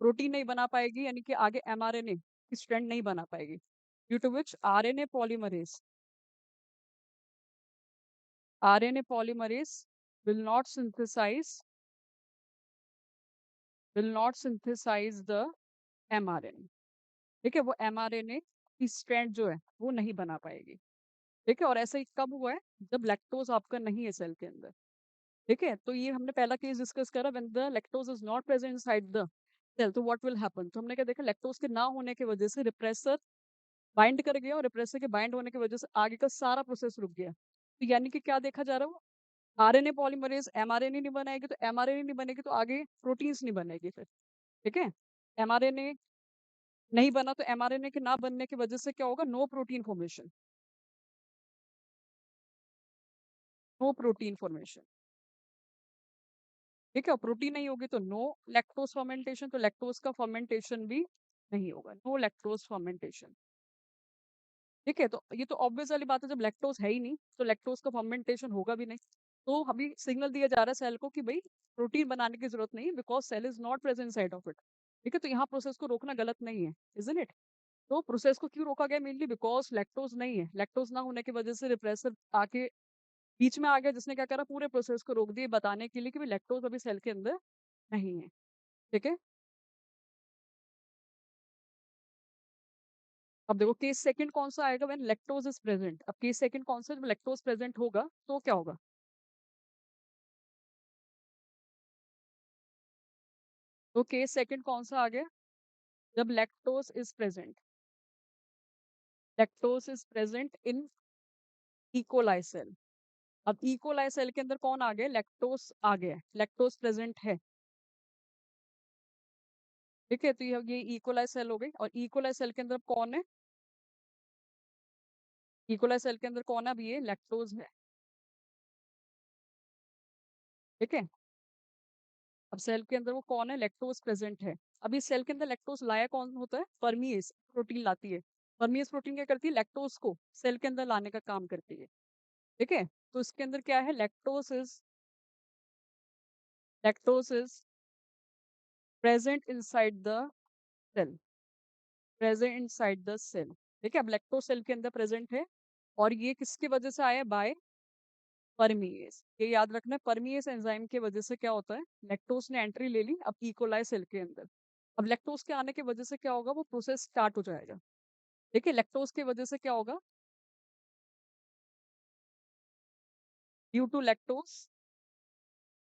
प्रोटीन नहीं बना पाएगी, यानी कि आगे एमआरएनए की स्ट्रैंड नहीं बना पाएगी, due to which RNA polymerase, RNA polymerase will not synthesize, will not synthesize the mRNA। ठीक है, वो mRNA की स्ट्रैंड जो है वो नहीं बना पाएगी। ठीक है, और ऐसा ही कब हुआ है, जब लैक्टोज आपका नहीं है सेल के अंदर। ठीक है, तो ये हमने पहला केस डिस्कस करा, when the lactose is not present inside the cell, तो व्हाट विल हैपन। तो हमने क्या देखा, लैक्टोज के ना होने की वजह से रिप्रेसर बाइंड कर गया, और रिप्रेसर के बाइंड होने की वजह से आगे का सारा प्रोसेस रुक गया। तो यानी कि क्या देखा जा रहा है, आरएनए पॉलीमरेज एमआरएनए नहीं बनाएगी, तो एमआरएनए नहीं बनेगी तो आगे प्रोटीन्स नहीं बनेगी फिर। ठीक है, एमआरएनए नहीं बना तो एमआरएनए के ना बनने की वजह से क्या होगा, no protein formation, no protein formation. ठीक है, प्रोटीन नहीं होगी तो नो लैक्टोज फर्मेंटेशन, तो लैक्टोज का फर्मेंटेशन भी नहीं होगा, नो लैक्टोज फर्मेंटेशन। ठीक है, तो ये तो ऑब्वियस वाली बात है, जब लैक्टोज है ही नहीं तो लैक्टोज का फर्मेंटेशन होगा भी नहीं। तो अभी सिग्नल दिया जा रहा है सेल को कि भाई प्रोटीन बनाने की जरूरत नहीं है, because cell is not present side of it. ठीक है, तो यहाँ प्रोसेस को रोकना गलत नहीं है, इजंट इट। तो प्रोसेस को क्यों रोका गया, मेनली बिकॉज लैक्टोज नहीं है, लैक्टोज ना होने की वजह से रिप्रेसर आके बीच में आ गया, जिसने क्या करा, पूरे प्रोसेस को रोक दिया, बताने के लिए कि भाई लैक्टोज अभी सेल के अंदर नहीं है। ठीक है, अब देखो केस सेकंड कौन सा आएगा, व्हेन लैक्टोज इज प्रेजेंट। अब केस सेकंड कौन सा, जब लैक्टोज प्रेजेंट होगा तो क्या होगा। तो केस सेकंड कौन सा आ गया, जब lactose is present, lactose is present in E coli cell. अब इकोलाई सेल के अंदर कौन आ गया, लैक्टोज आ गया, लैक्टोज प्रेजेंट है। ठीक है, तो ये इकोलाई सेल हो गई, और इकोलाई सेल के अंदर कौन है, इकोलाई सेल के अंदर कौन है, अब ये लैक्टोज है। ठीक है, अब सेल के अंदर वो कौन है, लैक्टोज प्रेजेंट है। अभी सेल के अंदर लैक्टोज लाया कौन होता है, परमीएस प्रोटीन लाती है। परमीएस प्रोटीन क्या करती है, लैक्टोज को सेल के अंदर लाने का काम करती है। ठीक है, तो इसके अंदर क्या है, lactose is present inside the cell, present inside the cell. ठीक है, अब लैक्टोज सेल के अंदर प्रेजेंट है, और ये किसकी वजह से आया, बाय परमीएस। ये याद रखना, परमीएस एंजाइम की वजह से क्या होता है, लैक्टोज ने एंट्री ले ली अब इकोलाई सेल के अंदर। अब लैक्टोज के आने की वजह से क्या होगा, वो प्रोसेस स्टार्ट हो जाएगा। ठीक है, लैक्टोज की वजह से क्या होगा, ड्यू टू लैक्टोज,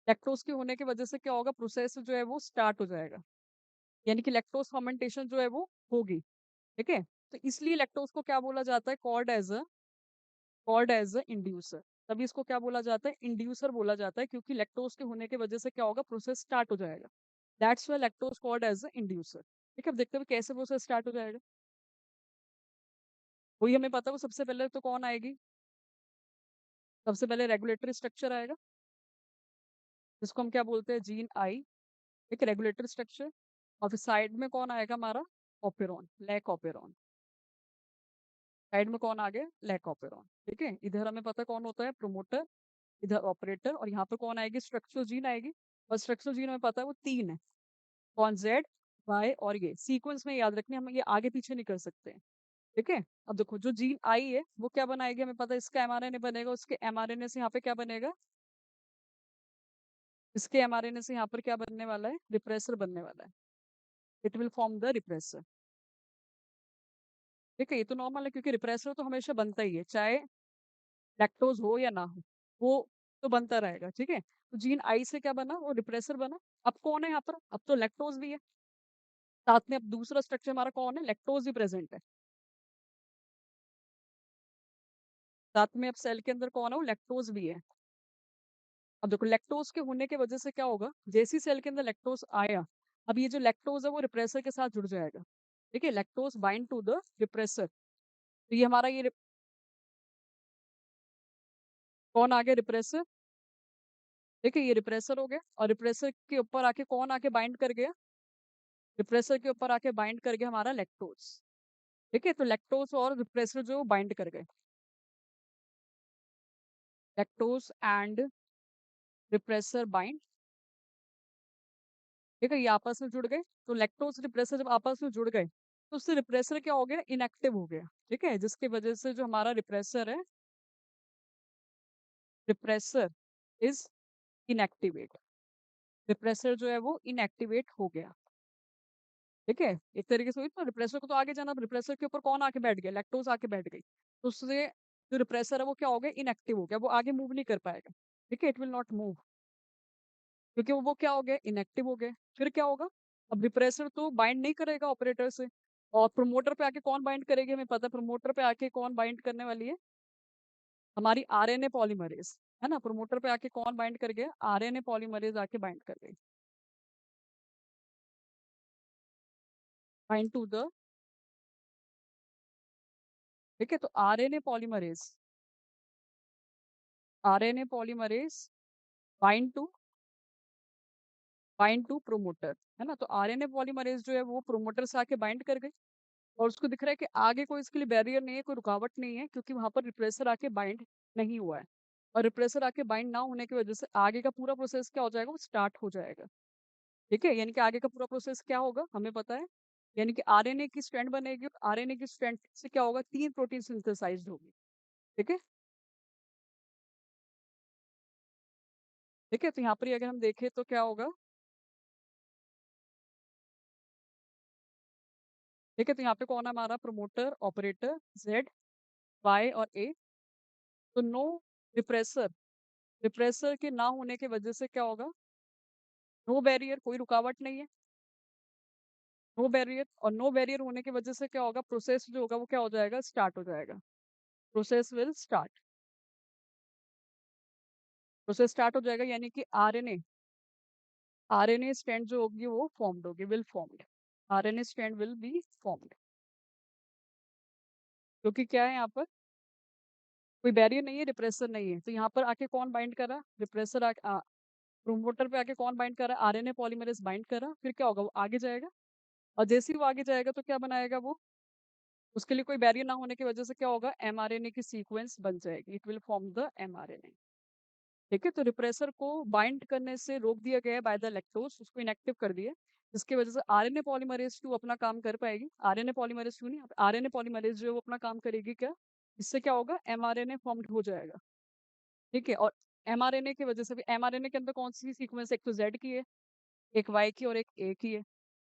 लैक्टोज के होने की वजह से क्या होगा, प्रोसेस जो है वो स्टार्ट हो जाएगा, यानी कि लैक्टोज फर्मेंटेशन जो है वो होगी। ठीक है, तो इसलिए लैक्टोज को क्या बोला जाता है, कॉल्ड एज अ इंड्यूसर। तभी इसको क्या बोला जाता है, इंड्यूसर बोला जाता है, क्योंकि लैक्टोज के होने की वजह से क्या होगा, प्रोसेस स्टार्ट हो जाएगा। That's why lactose called as a inducer. ठीक है, अब देखते हुए कैसे प्रोसेस स्टार्ट हो जाएगा, वही हमें पता है। वो सबसे पहले तो कौन आएगी, सबसे पहले रेगुलेटरी स्ट्रक्चर आएगा, जिसको हम क्या बोलते हैं, जीन आई। एक रेगुलेटरी स्ट्रक्चर, और फिर साइड में कौन आएगा हमारा, ऑपेरॉन, लैक ऑपेरॉन। साइड में कौन आ गया, लैक ऑपेरॉन। ठीक है, इधर हमें पता है कौन होता है, प्रोमोटर, इधर ऑपरेटर, और यहाँ पे कौन आएगी, स्ट्रक्चरल जीन आएगी। और स्ट्रक्चरल जीन हमें पता है वो तीन है, कौन, जेड, वाई, और ये सीक्वेंस में याद रखने, हम ये आगे पीछे नहीं कर सकते हैं। ठीक है, अब देखो जो जीन आई है वो क्या बनाएगी, हमें पता है इसका एमआरएनए बनेगा, उसके एमआरएनए से यहाँ पे क्या बनेगा, इसके एमआरएनए से यहाँ पर क्या बनने वाला है, रिप्रेसर बनने वाला है। It will form the repressor. ठीक है, ये तो नॉर्मल है, क्योंकि रिप्रेसर तो हमेशा बनता ही है, चाहे लैक्टोज हो या ना हो, वो तो बनता रहेगा। ठीक है, तो जीन आई से क्या बना, वो रिप्रेसर बना। अब कौन है यहाँ पर, अब तो लैक्टोज भी है, साथ में अब दूसरा स्ट्रक्चर हमारा कौन है, लैक्टोज भी प्रेजेंट है, साथ में अब सेल के अंदर कौन है, वो लैक्टोज भी है। अब देखो लैक्टोज के होने की वजह से क्या होगा, जैसी सेल के अंदर लैक्टोज आया, अब ये जो लैक्टोज है वो रिप्रेसर के साथ जुड़ जाएगा। ठीक है, lactose bind to the repressor, तो ये हमारा कौन आ गया, रिप्रेसर। ठीक है, ये रिप्रेसर हो गया, और रिप्रेसर के ऊपर आके कौन आके बाइंड कर गया, रिप्रेसर के ऊपर आके बाइंड कर गया हमारा लैक्टोज। ठीक है, तो लैक्टोज और रिप्रेसर जो बाइंड कर गए, लैक्टोज एंड रिप्रेसर बाइंड। ठीक है, ये आपस में जुड़ गए, तो लैक्टोज रिप्रेसर जब आपस में जुड़ गए तो उससे रिप्रेसर क्या हो गया, इनएक्टिव हो गया। ठीक है, जिसकी वजह से जो हमारा रिप्रेसर है, रिप्रेसर इज इनएक्टिवेट, रिप्रेसर जो है वो इनएक्टिवेट हो गया। ठीक है, एक तरीके से हुई, तो रिप्रेसर को तो आगे जाना, अब रिप्रेसर के ऊपर कौन आके बैठ गया, लैक्टोज आके बैठ गई, तो उससे जो रिप्रेसर है वो क्या हो गया, इनएक्टिव हो गया, वो आगे मूव नहीं कर पाएगा। ठीक है, इट विल नॉट मूव। क्योंकि वो क्या हो गया, इनएक्टिव हो गए। फिर क्या होगा, अब रिप्रेसर तो बाइंड नहीं करेगा ऑपरेटर से, और प्रोमोटर पे आके कौन बाइंड करेगी, हमें पता है प्रोमोटर पे आके कौन बाइंड करने वाली है, हमारी आरएनए पॉलीमरेज, है ना। प्रोमोटर पे आके कौन बाइंड कर गया, आरएनए पॉलीमरेज आके बाइंड कर गई, बाइंड टू द, ठीक है। तो RNA polymerase bind to, bind to promoter, है ना। तो आरएनए पॉलीमरेज जो है वो प्रोमोटर से आके बाइंड कर गई, और उसको दिख रहा है कि आगे कोई इसके लिए बैरियर नहीं है, कोई रुकावट नहीं है, क्योंकि वहां पर रिप्रेसर आके बाइंड नहीं हुआ है। और रिप्रेसर आके बाइंड ना होने की वजह से आगे का पूरा प्रोसेस क्या हो जाएगा, वो स्टार्ट हो जाएगा। ठीक है, यानी कि आगे का पूरा प्रोसेस क्या होगा हमें पता है, यानी कि आरएनए की स्ट्रैंड बनेगी, और आरएनए की स्ट्रैंड से क्या होगा, 3 प्रोटीन सिंथेसाइज्ड होगी। ठीक है, ठीक है। तो यहाँ पर ही अगर हम देखें तो क्या होगा, ठीक है। तो यहाँ पे कौन है हमारा, प्रोमोटर, ऑपरेटर, जेड, वाई और ए। तो नो रिप्रेसर, रिप्रेसर के ना होने की वजह से क्या होगा, नो बैरियर, कोई रुकावट नहीं है, नो बैरियर। और नो बैरियर होने की वजह से क्या होगा, प्रोसेस जो होगा वो क्या हो जाएगा, स्टार्ट हो जाएगा। Process will start, process start हो जाएगा, यानी कि आरएनए, आरएनए स्ट्रैंड जो होगी वो फॉर्म्ड होगी, will formed, RNA strand will be formed. क्योंकि क्या है यहाँ पर, कोई बैरियर नहीं है, रिप्रेसर नहीं है। तो यहाँ पर आके कौन बाइंड कर रहा है, रिप्रेसर प्रोमोटर पे आके कौन बाइंड कर रहा है, आरएनए पॉलीमरेज बाइंड कर रहा है। फिर क्या होगा, वो आगे जाएगा, और जैसे ही वो आगे जाएगा तो क्या बनाएगा वो, उसके लिए कोई बैरियर ना होने की वजह से क्या होगा, एमआरएनए की सीक्वेंस बन जाएगी, it will form the mRNA. ठीक है, तो रिप्रेसर को बाइंड करने से रोक दिया गया है बाय द लैक्टोज, उसको इनएक्टिव कर दिया, जिसकी वजह से आरएनए पॉलीमरेज 2 अपना काम कर पाएगी। आरएनए पॉलीमरेज 2 नहीं, आरएनए पॉलीमरेज जो है वो अपना काम करेगी क्या, इससे क्या होगा, एमआरएनए फॉर्म्ड हो जाएगा। ठीक है, और एमआरएनए की वजह से भी, एमआरएनए के अंदर कौन सी सीक्वेंस, एक तो जेड की है, एक वाई की और एक ए की है।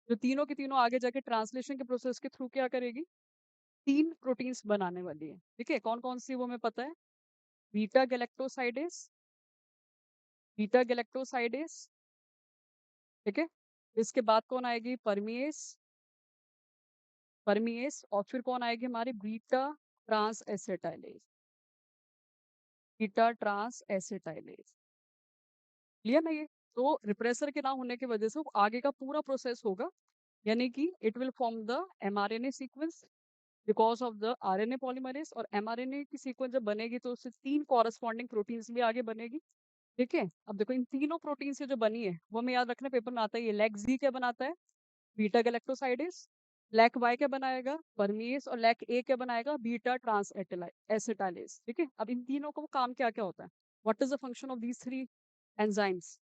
जो तीनों की तीनों आगे जाके ट्रांसलेशन के प्रोसेस के थ्रू क्या करेगी, 3 प्रोटीन्स बनाने वाली है। ठीक है, कौन कौन सी वो हमें पता है, बीटा गैलेक्टोसाइडेस, बीटा गैलेक्टोसाइडेस, ठीक है। इसके बाद कौन आएगी, परमीएस, परमीएस, और फिर कौन आएगी हमारी, beta transacetylase, beta transacetylase. Clear ना ये। तो रिप्रेसर के ना होने की वजह से वो आगे का पूरा प्रोसेस होगा, यानी कि it will form the mRNA sequence because of the RNA polymerase. और एमआरएनए की सीक्वेंस जब बनेगी तो उससे 3 कॉरस्पॉन्डिंग प्रोटीन्स भी आगे बनेगी। ठीक है, अब देखो इन तीनों प्रोटीन से जो बनी है वो हमें याद रखना, पेपर में आता है, ये लैक जी क्या बनाता है, बीटा गैलेक्टोसाइडेस। लैक वाई क्या बनाएगा, परमीएस। और लैक ए क्या बनाएगा, बीटा ट्रांस एसिटाइलेज। ठीक है, अब इन तीनों का काम क्या क्या होता है, what is the function of these 3 enzymes.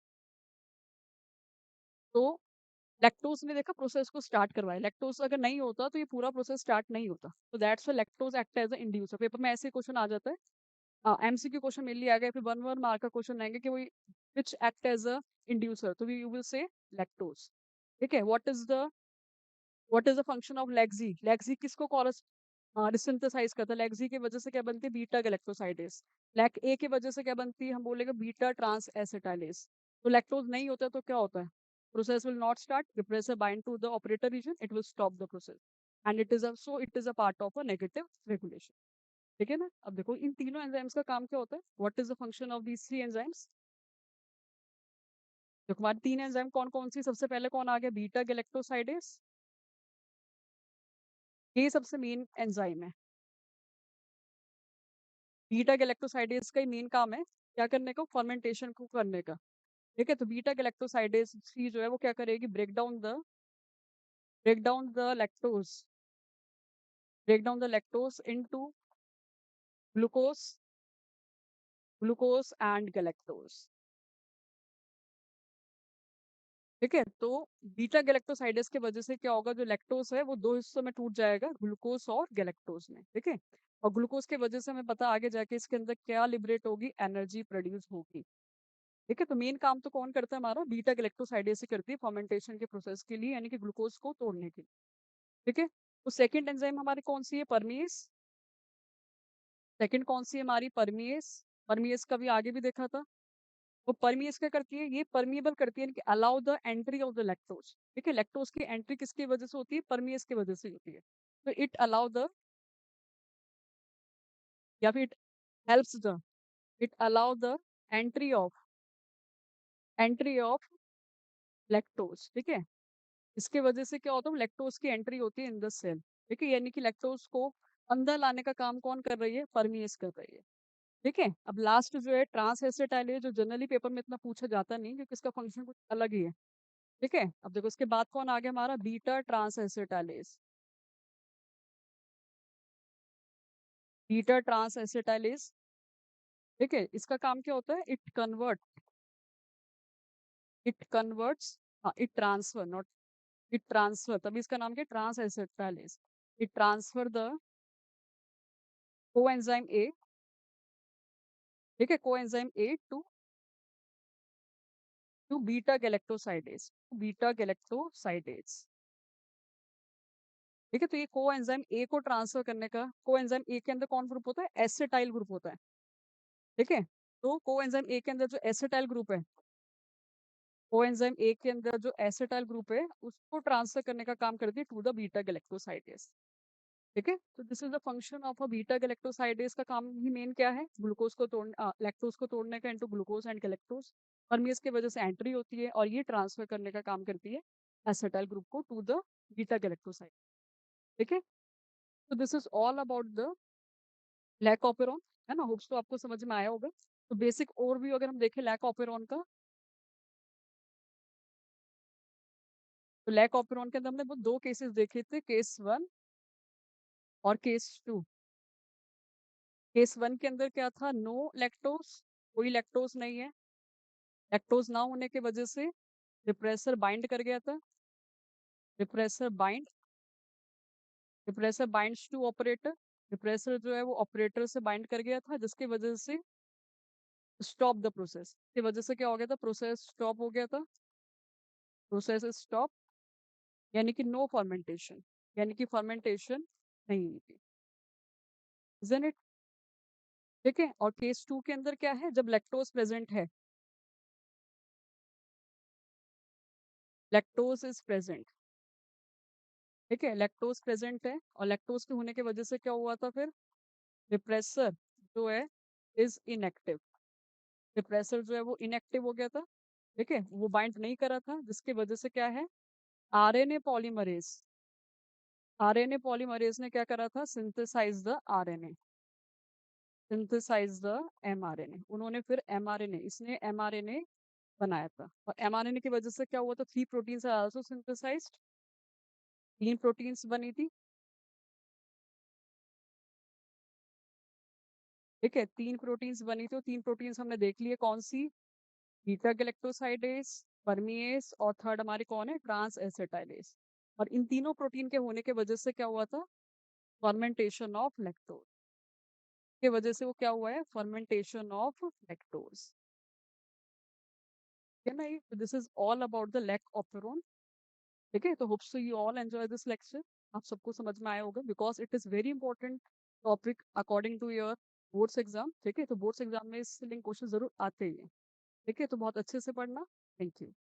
तो लैक्टोज ने देखा प्रोसेस को स्टार्ट करवाया, लैक्टोज अगर नहीं होता तो ये पूरा प्रोसेस स्टार्ट नहीं होता। तो that's why lactose act as a inducer. Paper में ऐसे क्वेश्चन आ जाता है, एमसीक्यू क्वेश्चन मेनली आ गया, फिर 1 1 मार्क का क्वेश्चन आएंगे कि वही which act as a inducer, तो यू विल से लैक्टोज। ठीक है, what is the function of lacZ, lacZ किसको कॉरस डिसिंथेसाइज करता है, लेक्सी की वजह से क्या बनती है, बीटा गैलेक्टोसाइडेस। लैक ए की वजह से क्या बनती है, हम बोलेंगे बीटा ट्रांस एसिटाइलेज। तो लैक्टोज नहीं होता तो क्या होता है, process will not start, repressor bind to the operator region, it will stop the process, and it is a part of a negative regulation. ठीक है ना। अब देखो इन तीनों एंजाइम्स का काम क्या होता है, what is the function of these 3 enzymes. देखो हमारे 3 एंजाइम कौन कौन सी, सबसे पहले कौन आ गया, बीटा गैलेक्टोसाइडेस, ये सबसे मेन एंजाइम है। बीटा गैलेक्टोसाइडेस का ही मेन काम है क्या करने का, फर्मेंटेशन को करने का। ठीक है, तो बीटा गैलेक्टोसाइडेस सी जो है वो क्या करेगी, break down the lactose, break down the lactose into glucose, glucose and galactose. ठीक है, तो बीटा गैलेक्टोसाइडेस की वजह से क्या होगा, जो लैक्टोज है वो 2 हिस्सों में टूट जाएगा, ग्लूकोज और गैलेक्टोज में। ठीक है, और ग्लूकोज की वजह से हमें पता आगे जाके इसके अंदर क्या लिबरेट होगी, एनर्जी प्रोड्यूस होगी। ठीक है, तो मेन काम तो कौन करता है, हमारा बीटा गैलेक्टोसाइडेस ही करती है फर्मेंटेशन के प्रोसेस के लिए, यानी कि ग्लूकोज को तोड़ने के लिए। ठीक है, तो सेकंड एंजाइम हमारी कौन सी है, परमीएस। सेकंड कौन सी है हमारी, परमीएस। परमीएस का भी आगे भी देखा था, वो परमिएस क्या करती है, ये परमिएबल करती है कि allow the entry of the lactose. ठीक है, लैक्टोज की एंट्री किसकी वजह से होती है, परमिएस की वजह से होती है। तो इट अलाउ द, या फिर it helps the, it allow the entry of lactose. ठीक है, इसके वजह से क्या होता है, लैक्टोज की एंट्री होती है इन द सेल। ठीक है, यानी कि लैक्टोज को अंदर लाने का काम कौन कर रही है, परमिएस कर रही है। ठीक है, अब लास्ट जो है ट्रांस एसिटाइलेज, जो जनरली पेपर में इतना पूछा जाता नहीं क्योंकि इसका फंक्शन कुछ अलग ही है। ठीक है, अब देखो इसके बाद कौन आ गया हमारा, beta transacetylase. Beta transacetylase. ठीक है, इसका काम क्या होता है, इट कन्वर्ट्स, हाँ it transfer, not it transfer, तभी इसका नाम क्या, transacetylase. It transfer the coenzyme A, ठीक है, coenzyme A to beta galactosidase, beta galactosidase. ठीक है, तो ये कोएंजाइम ए को ट्रांसफर करने का, कोएंजाइम ए के अंदर कौन ग्रुप होता है, एसिटाइल ग्रुप होता है। ठीक है, तो कोएंजाइम ए के अंदर जो एसिटाइल ग्रुप है, कोएंजाइम ए के अंदर जो एसिटाइल ग्रुप है उसको ट्रांसफर करने का काम करती है टू द बीटा गैलेक्टोसाइडेज। ठीक है, तो this is the function of a beta galactosidase. का काम ही मेन क्या है, ग्लूकोज को तोड़ने, लैक्टोज को तोड़ने का इनटू ग्लूकोज एंड गैलेक्टोज। परमियस की वजह से एंट्री होती है और ये ट्रांसफर करने का काम करती है एसिटाइल ग्रुप को टू द बीटा गैलेक्टोसाइड। ठीक है, तो this is all about the lac operon, है ना। होप्स तो आपको समझ में आया होगा। तो बेसिक ओवरव्यू अगर हम देखें लैक ऑपेरॉन का, तो लैक ऑपेरॉन के अंदर हमने वो दो केसेस देखे थे, केस 1 और केस 2। केस 1 के अंदर क्या था, नो लैक्टोज, कोई लैक्टोज नहीं है। लैक्टोज ना होने की वजह से रिप्रेसर बाइंड कर गया था, repressor bind, repressor binds to operator, repressor जो है वो ऑपरेटर से बाइंड कर गया था, जिसकी वजह से स्टॉप द प्रोसेस, की वजह से क्या हो गया था, प्रोसेस स्टॉप हो गया था, प्रोसेस स्टॉप, यानी कि नो फर्मेंटेशन, यानी कि फर्मेंटेशन नहीं हुई थी, isn't it? ठीक है, और केस 2 के अंदर क्या है, जब लैक्टोज प्रेजेंट है, लैक्टोज इज प्रेजेंट। ठीक है, लैक्टोज प्रेजेंट है और लैक्टोज के होने की वजह से क्या हुआ था फिर, रिप्रेसर जो है इज इनएक्टिव, रिप्रेसर जो है वो इनएक्टिव हो गया था। ठीक है, वो बाइंड नहीं करा था, जिसकी वजह से क्या है, आरएनए पॉलीमरेज, आरएनए पॉलीमरेज ने क्या करा था, synthesise the RNA, synthesise the mRNA. उन्होंने फिर एमआरएनए, इसने एमआरएनए बनाया था, और एमआरएनए की वजह से क्या हुआ था, 3 proteins are also synthesized, 3 proteins बनी थी। ठीक है, 3 प्रोटीन्स बनी थी, 3 प्रोटीन्स हमने देख लिए कौन सी, बीटा गैलेक्टोसाइडेज, परमिएस, और थर्ड हमारे कौन है, ट्रांस एसिटाइलेज। और इन तीनों प्रोटीन के होने के वजह से क्या हुआ था, फर्मेंटेशन ऑफ लैक्टोज, के वजह से वो क्या हुआ है, फर्मेंटेशन ऑफ लैक्टोज। है ना, ये this is all about the lac operon. ठीक है, तो hopes so you all enjoy this lecture. आप सबको समझ में आया होगा, because it is very important topic according to your boards exam. ठीक है, तो बोर्ड्स एग्जाम में इससे लिंक क्वेश्चन जरूर आते ही हैं। ठीक है, तो बहुत अच्छे से पढ़ना। Thank you.